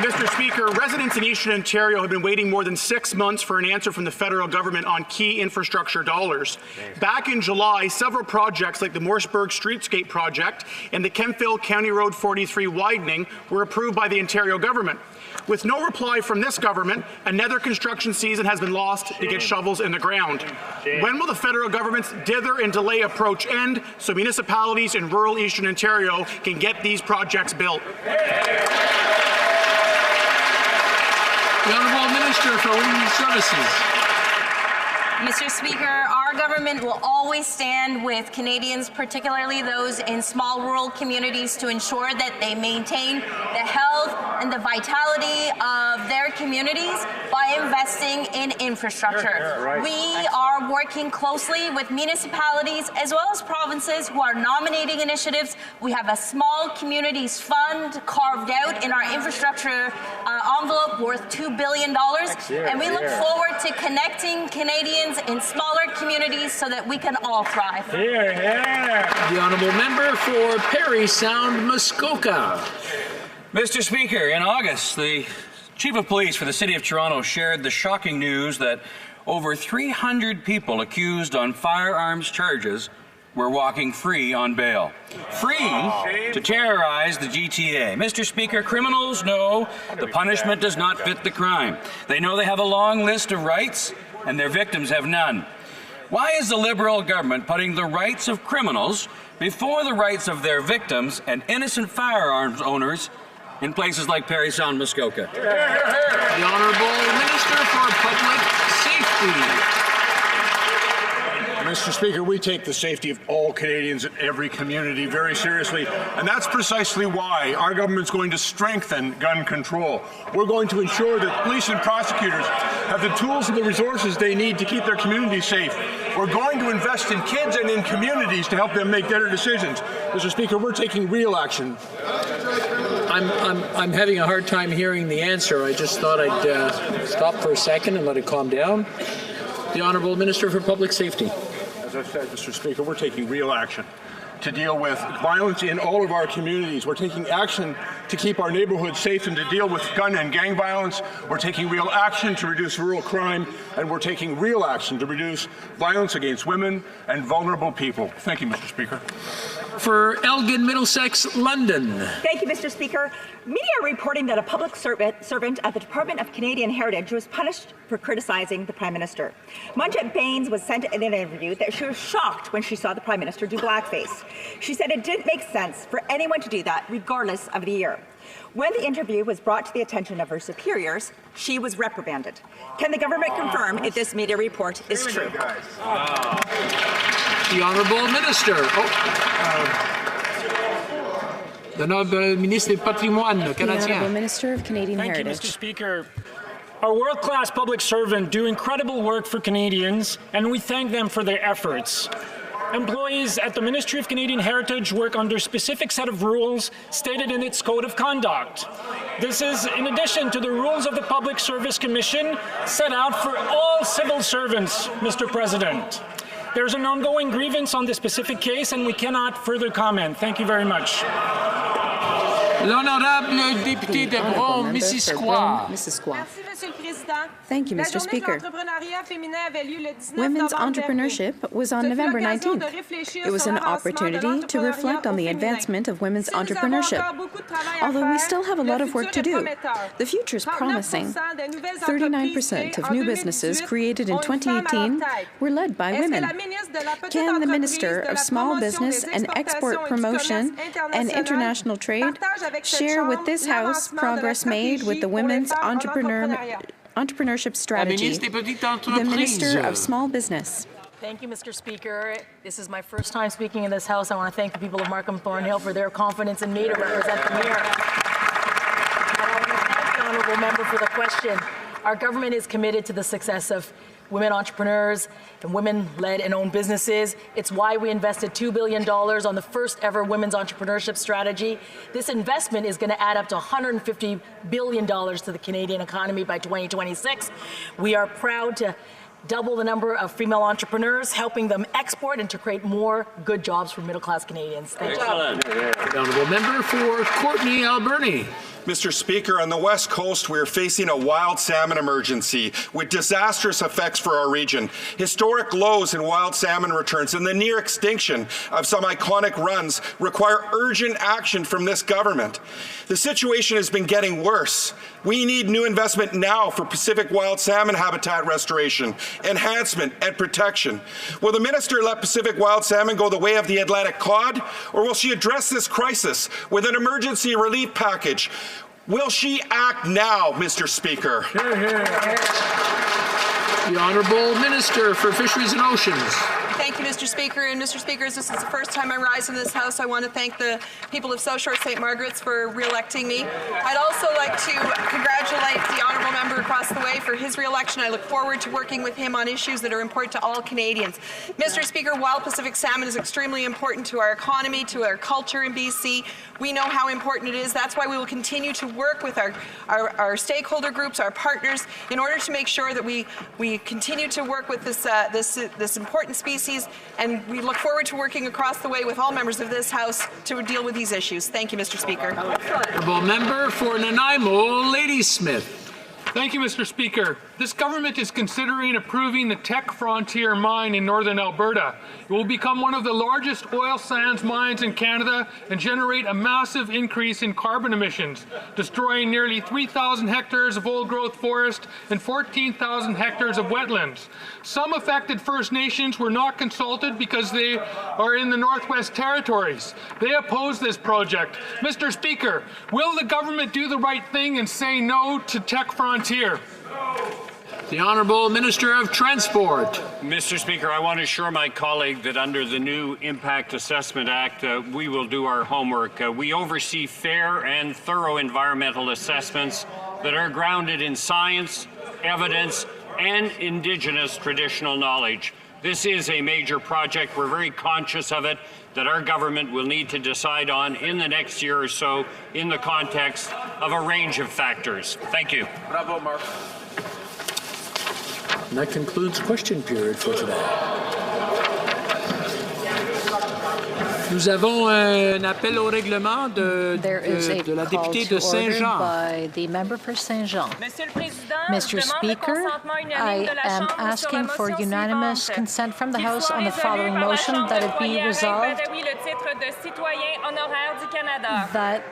Mr. Speaker, residents in Eastern Ontario have been waiting more than 6 months for an answer from the federal government on key infrastructure dollars. Back in July, several projects like the Morseburg Streetscape project and the Kemptville County Road 43 widening were approved by the Ontario government. With no reply from this government, another construction season has been lost to get shovels in the ground. When will the federal government's dither and delay approach end so municipalities in rural Eastern Ontario can get these projects built? The Honourable Minister for Women's Services. Mr. Speaker, our government will always stand with Canadians, particularly those in small rural communities, to ensure that they maintain the health and the vitality of their communities by investing in infrastructure. We are working closely with municipalities as well as provinces who are nominating initiatives. We have a small communities fund carved out in our infrastructure envelope worth $2 billion, and we look forward to connecting Canadians in smaller communities so that we can all thrive. The Honourable Member for Parry Sound, Muskoka. Mr. Speaker, in August, the Chief of Police for the City of Toronto shared the shocking news that over 300 people accused on firearms charges were walking free on bail. Free to terrorize the GTA. Mr. Speaker, criminals know the punishment does not fit the crime. They know they have a long list of rights and their victims have none. Why is the Liberal government putting the rights of criminals before the rights of their victims and innocent firearms owners in places like Parry Sound, Muskoka? The Honourable Minister for Public Safety. Mr. Speaker, we take the safety of all Canadians in every community very seriously, and that's precisely why our government's going to strengthen gun control. We're going to ensure that police and prosecutors have the tools and the resources they need to keep their communities safe. We're going to invest in kids and in communities to help them make better decisions. Mr. Speaker, we're taking real action. I'm having a hard time hearing the answer. I just thought I'd stop for a second and let it calm down. The Honourable Minister for Public Safety. As I said, Mr. Speaker, we're taking real action to deal with violence in all of our communities. We're taking action to keep our neighborhoods safe and to deal with gun and gang violence. We're taking real action to reduce rural crime, and we're taking real action to reduce violence against women and vulnerable people. Thank you, Mr. Speaker. for Elgin, Middlesex, London. Thank you, Mr. Speaker. Media are reporting that a public servant at the Department of Canadian Heritage was punished for criticizing the Prime Minister. Manjit Bains was sent in an interview that she was shocked when she saw the Prime Minister do blackface. She said it didn't make sense for anyone to do that, regardless of the year. When the interview was brought to the attention of her superiors, she was reprimanded. Can the government confirm if this media report is true? The Honourable Minister. The Honourable Ministre du Patrimoine Canadien. The Honourable Minister of Canadian Heritage. Thank you, Mr. Speaker. Our world-class public servants do incredible work for Canadians, and we thank them for their efforts. Employees at the Ministry of Canadian Heritage work under a specific set of rules stated in its Code of Conduct. This is in addition to the rules of the Public Service Commission set out for all civil servants, Mr. President. There's an ongoing grievance on this specific case, and we cannot further comment. Thank you very much. L'honorable député de Brome, Missisquoi. Thank you, Mr. Speaker. Women's entrepreneurship was on November 19th. It was an opportunity to reflect on the advancement of women's entrepreneurship. Although we still have a lot of work to do, the future is promising. 39% of new businesses created in 2018 were led by women. Can the Minister of Small Business and Export Promotion and International Trade share with this House progress made with the Women's Entrepreneurship Strategy? The Minister of Small Business. Thank you, Mr. Speaker. This is my first time speaking in this House. I want to thank the people of Markham Thornhill for their confidence in me to represent them here. And I want to thank the honourable member for the question. Our government is committed to the success of women entrepreneurs and women-led and owned businesses. It's why we invested $2 billion on the first ever women's entrepreneurship strategy. This investment is going to add up to $150 billion to the Canadian economy by 2026. We are proud to double the number of female entrepreneurs, helping them export and to create more good jobs for middle-class Canadians. Thank you. The honourable member for Courtenay, Alberni. Mr. Speaker, on the West Coast, we are facing a wild salmon emergency with disastrous effects for our region. Historic lows in wild salmon returns and the near extinction of some iconic runs require urgent action from this government. The situation has been getting worse. We need new investment now for Pacific wild salmon habitat restoration, enhancement, and protection. Will the minister let Pacific wild salmon go the way of the Atlantic cod, or will she address this crisis with an emergency relief package? Will she act now, Mr. Speaker? The Honourable Minister for Fisheries and Oceans. Thank you, Mr. Speaker. And Mr. Speaker, as this is the first time I rise in this House, I want to thank the people of South Shore St. Margaret's for re-electing me. I'd also like to congratulate the honourable member across the way for his re-election. I look forward to working with him on issues that are important to all Canadians. Mr. Speaker, wild Pacific salmon is extremely important to our economy, to our culture in BC. We know how important it is. That's why we will continue to work with our stakeholder groups, our partners, in order to make sure that we continue to work with this important species, and we look forward to working across the way with all members of this House to deal with these issues. Thank you, Mr. Speaker. Honourable member for Nanaimo, Ladysmith. Thank you, Mr. Speaker. This government is considering approving the Tech Frontier mine in northern Alberta. It will become one of the largest oil sands mines in Canada and generate a massive increase in carbon emissions, destroying nearly 3,000 hectares of old-growth forest and 14,000 hectares of wetlands. Some affected First Nations were not consulted because they are in the Northwest Territories. They oppose this project. Mr. Speaker, will the government do the right thing and say no to Tech Frontier? The Honourable Minister of Transport. Mr. Speaker, I want to assure my colleague that under the new Impact Assessment Act, we will do our homework. We oversee fair and thorough environmental assessments that are grounded in science, evidence, and Indigenous traditional knowledge. This is a major project. We're very conscious of it, that our government will need to decide on in the next year or so in the context of a range of factors. Thank you. Bravo, Mark. And that concludes question period for today. Nous avons un appel au règlement de la députée de Saint-Jean. By the member for Saint-Jean. Mr. Speaker, I am asking for unanimous consent from the House on the following motion, that it be resolved that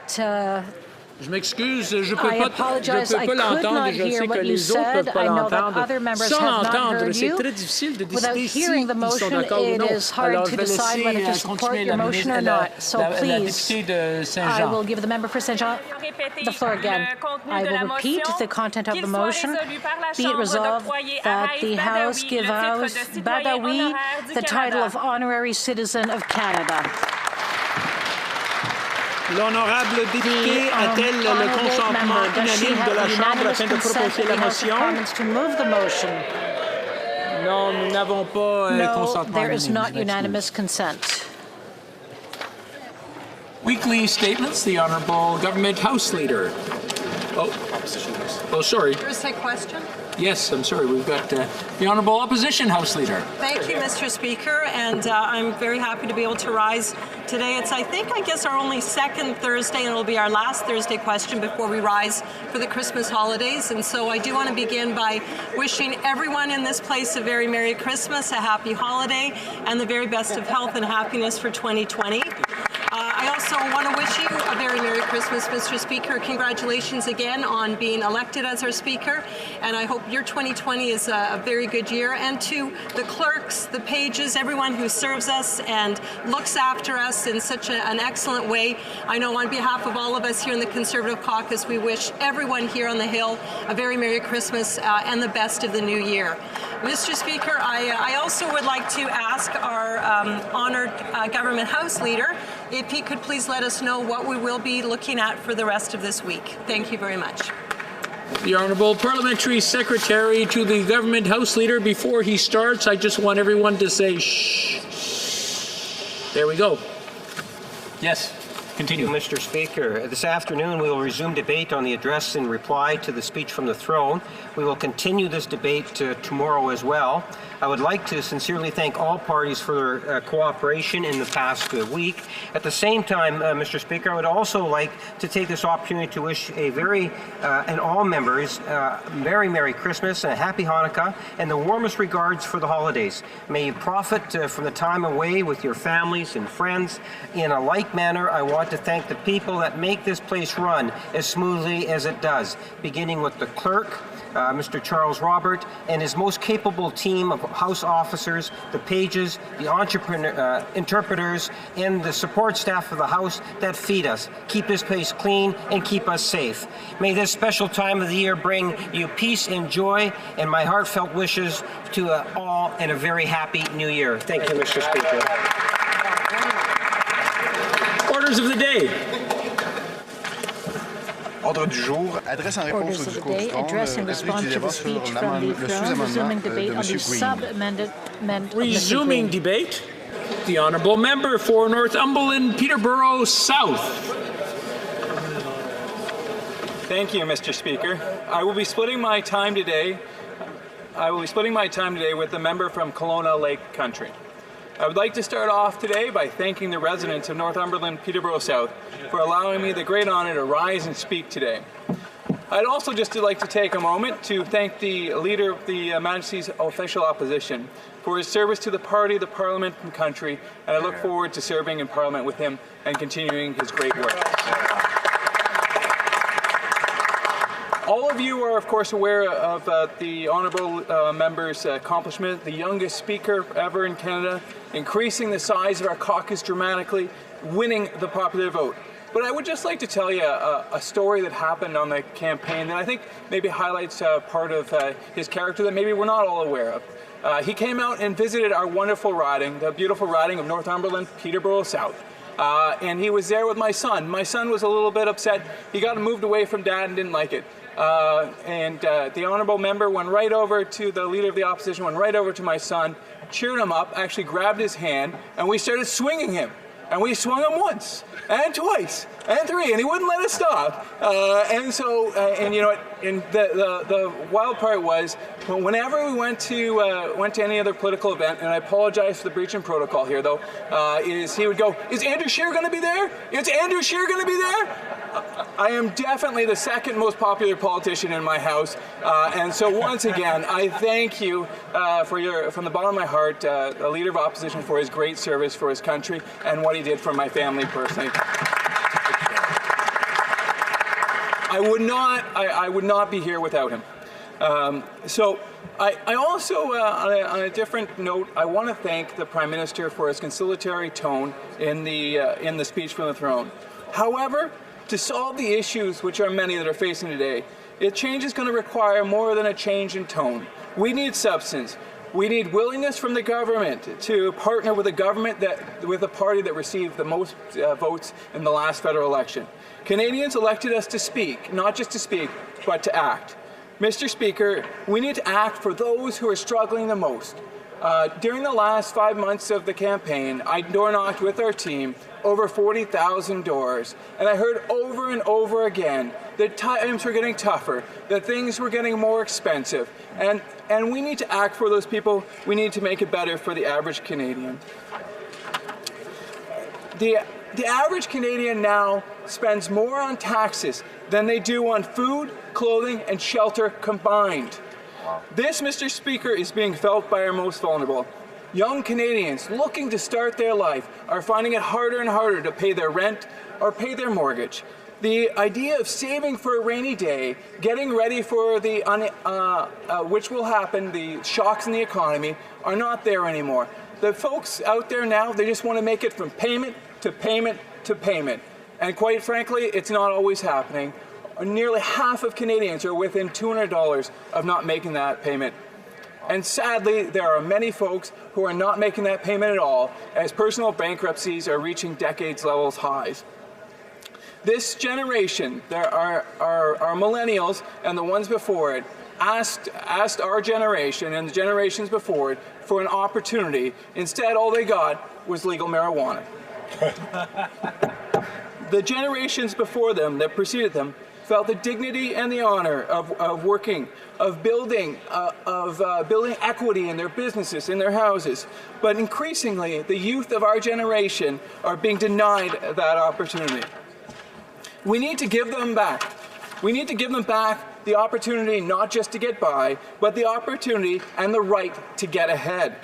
Je m'excuse, je peux I pas apologize, I could not hear what you said. I know that other members have not heard you. Without hearing the motion, it is hard to decide whether to support your motion or not. So please, I will give the member for Saint-Jean the floor again. I will repeat the content of the motion. Be it resolved that the House give House Badawi the title of Honorary Citizen of Canada. L'honorable député a-t-elle le consentement unanime de la Chambre afin de proposer la motion? Non, nous n'avons pas consentement there is unanime. not unanimous consent. Weekly statements, the Honourable Government House Leader. Oh, sorry. There's a question. Yes, I'm sorry. We've got the Honourable Opposition House Leader. Thank you, Mr. Speaker, and I'm very happy to be able to rise today. It's, I guess, our only second Thursday, and it'll be our last Thursday question before we rise for the Christmas holidays. And so I do want to begin by wishing everyone in this place a very Merry Christmas, a happy holiday, and the very best of health and happiness for 2020. I also want to wish you a very Merry Christmas, Mr. Speaker. Congratulations again on being elected as our Speaker, and I hope your 2020 is a very good year. And to the clerks, the pages, everyone who serves us and looks after us in such an excellent way, I know on behalf of all of us here in the Conservative Caucus, we wish everyone here on the Hill a very Merry Christmas and the best of the new year. Mr. Speaker, I also would like to ask our honored Government House Leader if he could please let us know what we will be looking at for the rest of this week. Thank you very much. The Honourable Parliamentary Secretary to the Government House Leader. Before he starts, I just want everyone to say shh. There we go. Yes. Continue. Mr. Speaker. This afternoon we will resume debate on the address in reply to the speech from the throne. We will continue this debate tomorrow as well. I would like to sincerely thank all parties for their cooperation in the past week. At the same time, Mr. Speaker, I would also like to take this opportunity to wish and all members very Merry Christmas and a Happy Hanukkah and the warmest regards for the holidays. May you profit from the time away with your families and friends. In a like manner, I want to thank the people that make this place run as smoothly as it does, beginning with the clerk, Mr. Charles Robert, and his most capable team of House officers, the pages, the interpreters, and the support staff of the House that feed us, keep this place clean, and keep us safe. May this special time of the year bring you peace and joy, and my heartfelt wishes to all, and a very happy New Year. Thank you, Mr. Speaker. Orders of the day. Ordre du jour, adresse en réponse au discours du trône, reprise du débat sur le sous-amendement de M. Green. Resuming debate, the Honourable Member for Northumberland, Peterborough South. Thank you, Mr. Speaker. I will be splitting my time today with the member from Kelowna Lake Country. I would like to start off today by thanking the residents of Northumberland, Peterborough South for allowing me the great honor to rise and speak today. I'd also just like to take a moment to thank the Leader of the Majesty's Official Opposition for his service to the party, the Parliament and country, and I look forward to serving in Parliament with him and continuing his great work. All of you are, of course, aware of the Honourable Member's accomplishment, the youngest Speaker ever in Canada, increasing the size of our caucus dramatically, winning the popular vote. But I would just like to tell you a story that happened on the campaign that I think maybe highlights part of his character that maybe we're not all aware of. He came out and visited our wonderful riding, the beautiful riding of Northumberland, Peterborough South. And he was there with my son. My son was a little bit upset. He got moved away from Dad and didn't like it. The Honourable Member went right over to the Leader of the Opposition, went right over to my son, cheered him up, actually grabbed his hand, and we started swinging him. And we swung him once, and twice, and three, and he wouldn't let us stop. And you know, and the wild part was, whenever we went to any other political event, and I apologize for the breach in protocol here, though, is he would go, "Is Andrew Scheer going to be there? Is Andrew Scheer going to be there?" I am definitely the second most popular politician in my house, and so once again, I thank you from the bottom of my heart, the Leader of Opposition, for his great service for his country and what he did for my family personally. I would not be here without him. So I also, on a different note, I want to thank the Prime Minister for his conciliatory tone in the speech from the throne. However, to solve the issues, which are many that are facing today, change is going to require more than a change in tone. We need substance. We need willingness from the government to partner with with a party that received the most votes in the last federal election. Canadians elected us to speak, not just to speak, but to act. Mr. Speaker, we need to act for those who are struggling the most. During the last 5 months of the campaign, I door-knocked with our team over 40,000 doors, and I heard over and over again that times were getting tougher, that things were getting more expensive, and we need to act for those people. We need to make it better for the average Canadian. The average Canadian now spends more on taxes than they do on food, clothing, and shelter combined. This, Mr. Speaker, is being felt by our most vulnerable. Young Canadians looking to start their life are finding it harder and harder to pay their rent or pay their mortgage. The idea of saving for a rainy day, getting ready for which will happen, the shocks in the economy, are not there anymore. The folks out there now, they just want to make it from payment to payment to payment. And quite frankly, it's not always happening. Nearly half of Canadians are within $200 of not making that payment. And sadly, there are many folks who are not making that payment at all, as personal bankruptcies are reaching decades-level highs. This generation, our millennials and the ones before it, asked our generation and the generations before it for an opportunity. Instead, all they got was legal marijuana. The generations before them that preceded them felt the dignity and the honor of working, of building equity in their businesses, in their houses. But increasingly, the youth of our generation are being denied that opportunity. We need to give them back. We need to give them back the opportunity not just to get by, but the opportunity and the right to get ahead.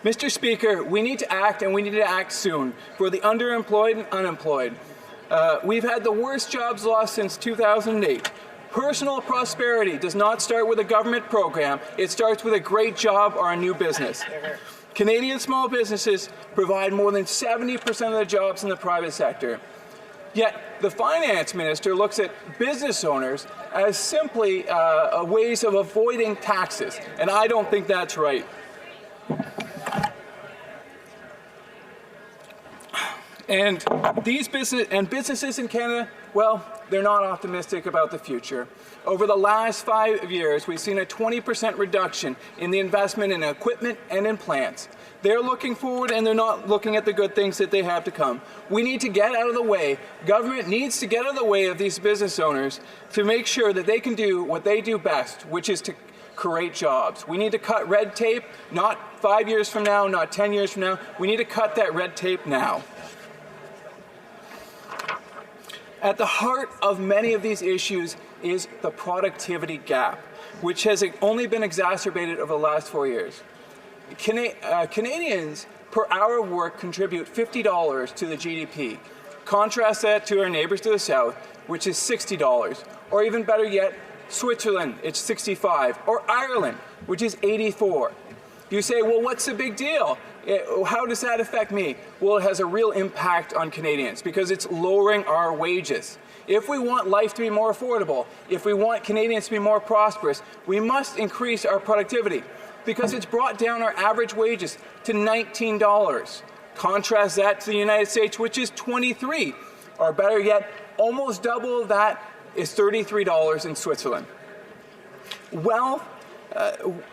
Mr. Speaker, we need to act, and we need to act soon, for the underemployed and unemployed. We've had the worst jobs lost since 2008. Personal prosperity does not start with a government program. It starts with a great job or a new business. Canadian small businesses provide more than 70% of the jobs in the private sector. Yet the finance minister looks at business owners as simply ways of avoiding taxes, and I don't think that's right. And businesses in Canada, well, they're not optimistic about the future. Over the last 5 years, we've seen a 20% reduction in the investment in equipment and in plants. They're looking forward, and they're not looking at the good things that they have to come. We need to get out of the way. Government needs to get out of the way of these business owners to make sure that they can do what they do best, which is to create jobs. We need to cut red tape, not 5 years from now, not 10 years from now. We need to cut that red tape now. At the heart of many of these issues is the productivity gap, which has only been exacerbated over the last 4 years. Canadians per hour of work contribute $50 to the GDP. Contrast that to our neighbors to the south, which is $60, or even better yet, Switzerland, it's $65, or Ireland, which is $84. You say, well, what's the big deal? How does that affect me? Well, it has a real impact on Canadians because it's lowering our wages. If we want life to be more affordable, if we want Canadians to be more prosperous, we must increase our productivity because it's brought down our average wages to $19. Contrast that to the United States, which is $23, or better yet, almost double of that is $33 in Switzerland. Wealth.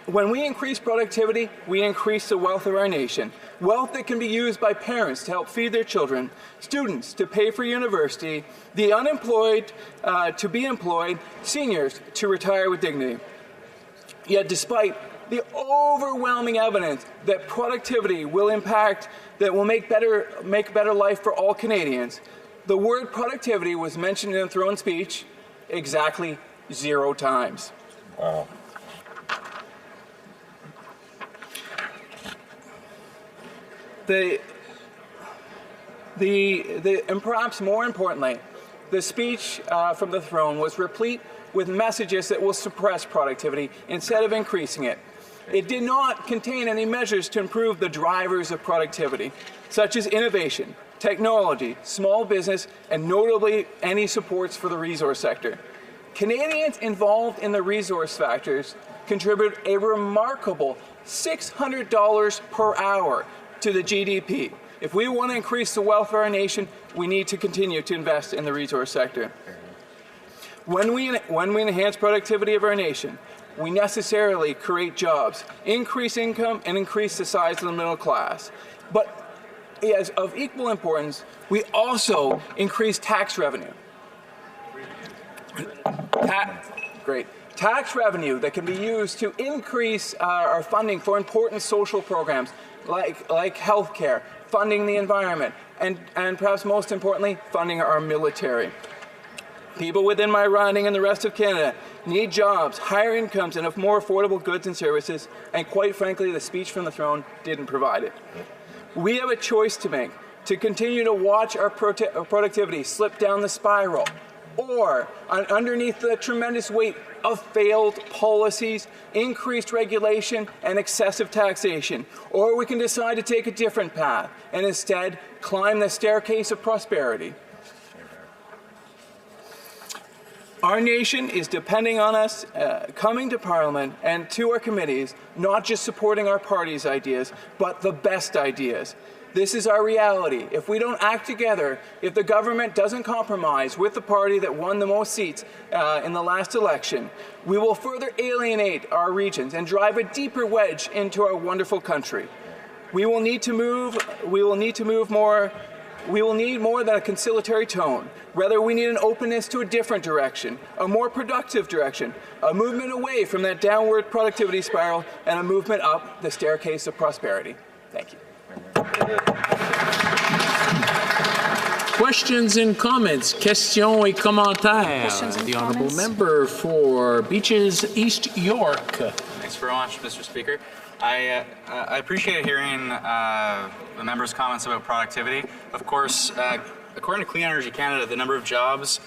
When we increase productivity, we increase the wealth of our nation. wealth that can be used by parents to help feed their children, students to pay for university, the unemployed to be employed, seniors to retire with dignity. Yet despite the overwhelming evidence that productivity will impact, that will make better life for all Canadians, the word productivity was mentioned in the throne speech exactly 0 times. Wow. And perhaps more importantly, the speech from the throne was replete with messages that will suppress productivity instead of increasing it. It did not contain any measures to improve the drivers of productivity, such as innovation, technology, small business, and notably any supports for the resource sector. Canadians involved in the resource sectors contribute a remarkable $600 per hour to the GDP. If we want to increase the wealth of our nation, we need to continue to invest in the resource sector. When we enhance productivity of our nation, we necessarily create jobs, increase income, and increase the size of the middle class. But as of equal importance, we also increase tax revenue. Tax revenue that can be used to increase our funding for important social programs like health care, funding the environment, and perhaps most importantly, funding our military. People within my riding and the rest of Canada need jobs, higher incomes, and more affordable goods and services, and quite frankly, the speech from the throne didn't provide it. We have a choice to make, to continue to watch our productivity slip down the spiral, or underneath the tremendous weight of failed policies, increased regulation, and excessive taxation. Or we can decide to take a different path and instead climb the staircase of prosperity. Our nation is depending on us coming to Parliament and to our committees, not just supporting our party's ideas, but the best ideas. This is our reality. If we don't act together, if the government doesn't compromise with the party that won the most seats in the last election, we will further alienate our regions and drive a deeper wedge into our wonderful country. We will need more than a conciliatory tone. Rather, we need an openness to a different direction, a more productive direction, a movement away from that downward productivity spiral, and a movement up the staircase of prosperity. Thank you. Questions and comments. Questions et commentaires. The honourable member for Beaches East York. Thanks very much, Mr. Speaker. I appreciate hearing the members' comments about productivity. Of course, according to Clean Energy Canada, the number of jobs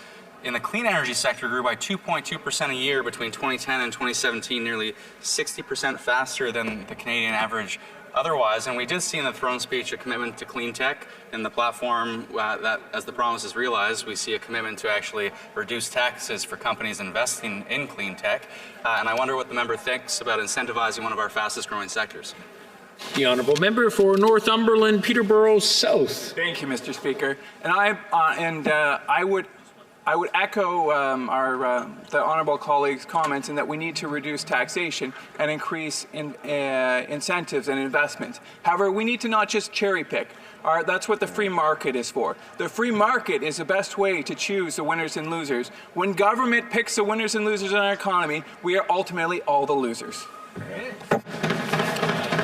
in the clean energy sector grew by 2.2% a year between 2010 and 2017, nearly 60% faster than the Canadian average otherwise. And we did see in the throne speech a commitment to clean tech. In the platform, that as the promise is realized, we see a commitment to actually reduce taxes for companies investing in clean tech. And I wonder what the member thinks about incentivizing one of our fastest growing sectors. The honourable member for Northumberland, Peterborough South. Thank you, Mr. Speaker. And I would echo the honourable colleague's comments in that we need to reduce taxation and increase incentives and investments. However, we need to not just cherry pick. That's what the free market is for. The free market is the best way to choose the winners and losers. When government picks the winners and losers in our economy, we are ultimately all the losers.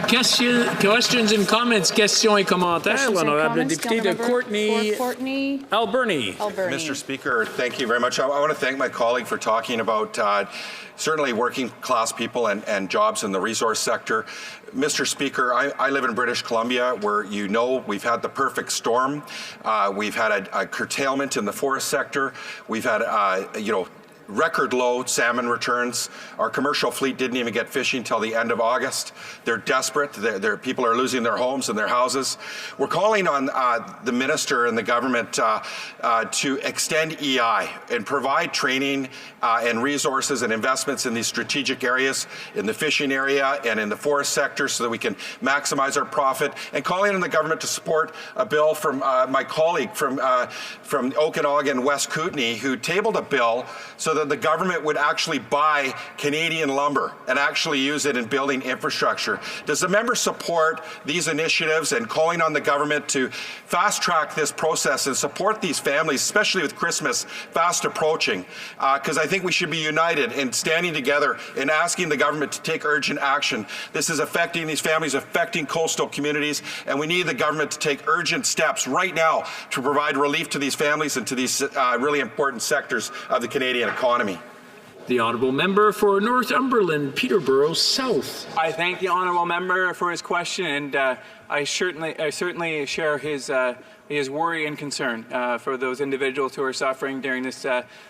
Questions and comments. Questions et commentaires. L'honorable député de Courtney Alberni. Mr. Speaker, thank you very much. I want to thank my colleague for talking about certainly working class people and jobs in the resource sector. Mr. Speaker, I live in British Columbia, where we've had the perfect storm. We've had a curtailment in the forest sector. We've had record low salmon returns. Our commercial fleet didn't even get fishing until the end of August. They're desperate. People are losing their homes and their houses. We're calling on the minister and the government to extend EI and provide training and resources and investments in these strategic areas, in the fishing area and in the forest sector, so that we can maximize our profit, and calling on the government to support a bill from my colleague from Okanagan, West Kootenay, who tabled a bill so so that the government would actually buy Canadian lumber and actually use it in building infrastructure. Does the member support these initiatives and calling on the government to fast-track this process and support these families, especially with Christmas fast approaching? Because I think we should be united in standing together and asking the government to take urgent action. This is affecting these families, affecting coastal communities, and we need the government to take urgent steps right now to provide relief to these families and to these really important sectors of the Canadian economy. The honourable member for Northumberland, Peterborough South. I thank the honourable member for his question, and I certainly share his worry and concern for those individuals who are suffering during this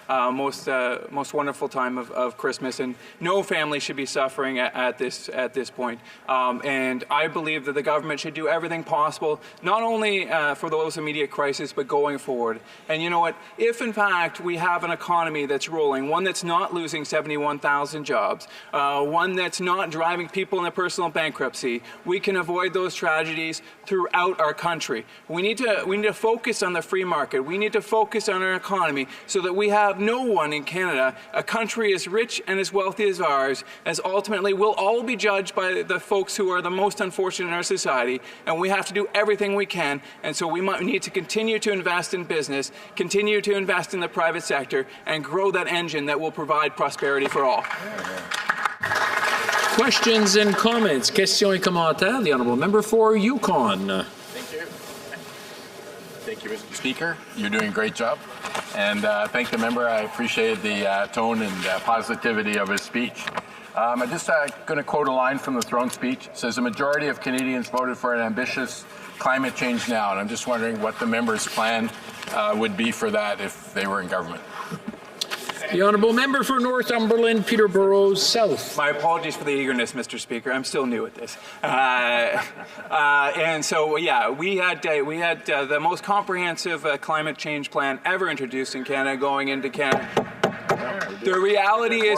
most wonderful time of Christmas, and no family should be suffering at this point. And I believe that the government should do everything possible, not only for those immediate crises, but going forward. And you know what? If in fact we have an economy that's rolling, one that's not losing 71,000 jobs, one that's not driving people into personal bankruptcy, we can avoid those tragedies throughout our country. We need to focus on the free market. We need to focus on our economy so that we have no one in Canada, a country as rich and as wealthy as ours, as ultimately we'll all be judged by the folks who are the most unfortunate in our society, and we have to do everything we can. And so we need to continue to invest in business, continue to invest in the private sector, and grow that engine that will provide prosperity for all. Questions and comments. Questions et commentaires. The honourable member for Yukon. Thank you. Thank you, Mr. Speaker. You're doing a great job. And thank the member. I appreciated the tone and positivity of his speech. I'm just going to quote a line from the throne speech. It says, "A majority of Canadians voted for an ambitious climate change now." And I'm just wondering what the member's plan would be for that if they were in government. The honourable member for Northumberland, Peterborough South. My apologies for the eagerness, Mr. Speaker. I'm still new at this. And so, yeah, we had the most comprehensive climate change plan ever introduced in Canada going into Canada. The reality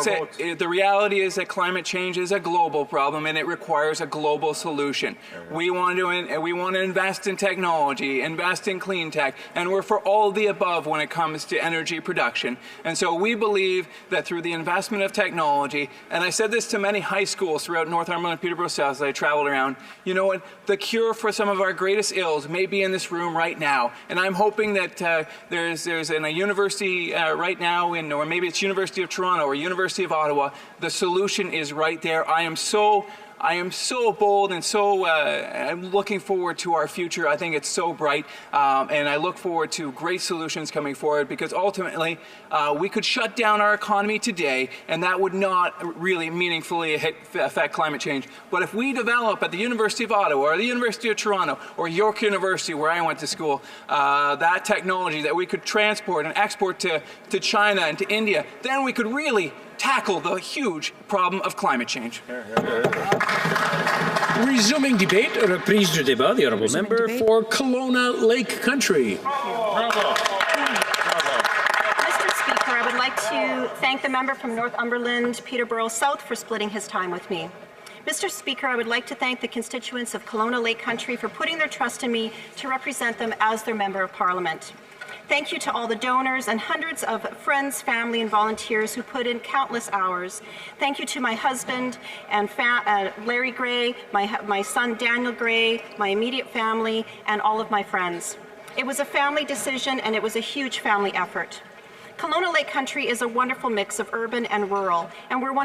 is that climate change is a global problem, and it requires a global solution. We want to invest in technology, invest in clean tech, and we're for all the above when it comes to energy production. And so we believe that through the investment of technology, and I said this to many high schools throughout Northumberland and Peterborough South as I traveled around, you know what? The cure for some of our greatest ills may be in this room right now. And I'm hoping that there's in a university right now, or maybe it's University of Toronto or University of Ottawa, the solution is right there. I am so bold and so I'm looking forward to our future. I think it's so bright, and I look forward to great solutions coming forward, because ultimately we could shut down our economy today and that would not really meaningfully affect climate change. But if we develop at the University of Ottawa or the University of Toronto or York University, where I went to school, that technology that we could transport and export to China and to India, then we could really tackle the huge problem of climate change. Resuming debate, reprise du débat, the honourable member for Kelowna Lake Country. Mr. Speaker, I would like to thank the member from Northumberland, Peterborough South, for splitting his time with me. Mr. Speaker, I would like to thank the constituents of Kelowna Lake Country for putting their trust in me to represent them as their Member of Parliament. Thank you to all the donors and hundreds of friends, family, and volunteers who put in countless hours. Thank you to my husband and Larry Gray, my son Daniel Gray, my immediate family, and all of my friends. It was a family decision, and it was a huge family effort. Kelowna Lake Country is a wonderful mix of urban and rural, and we're one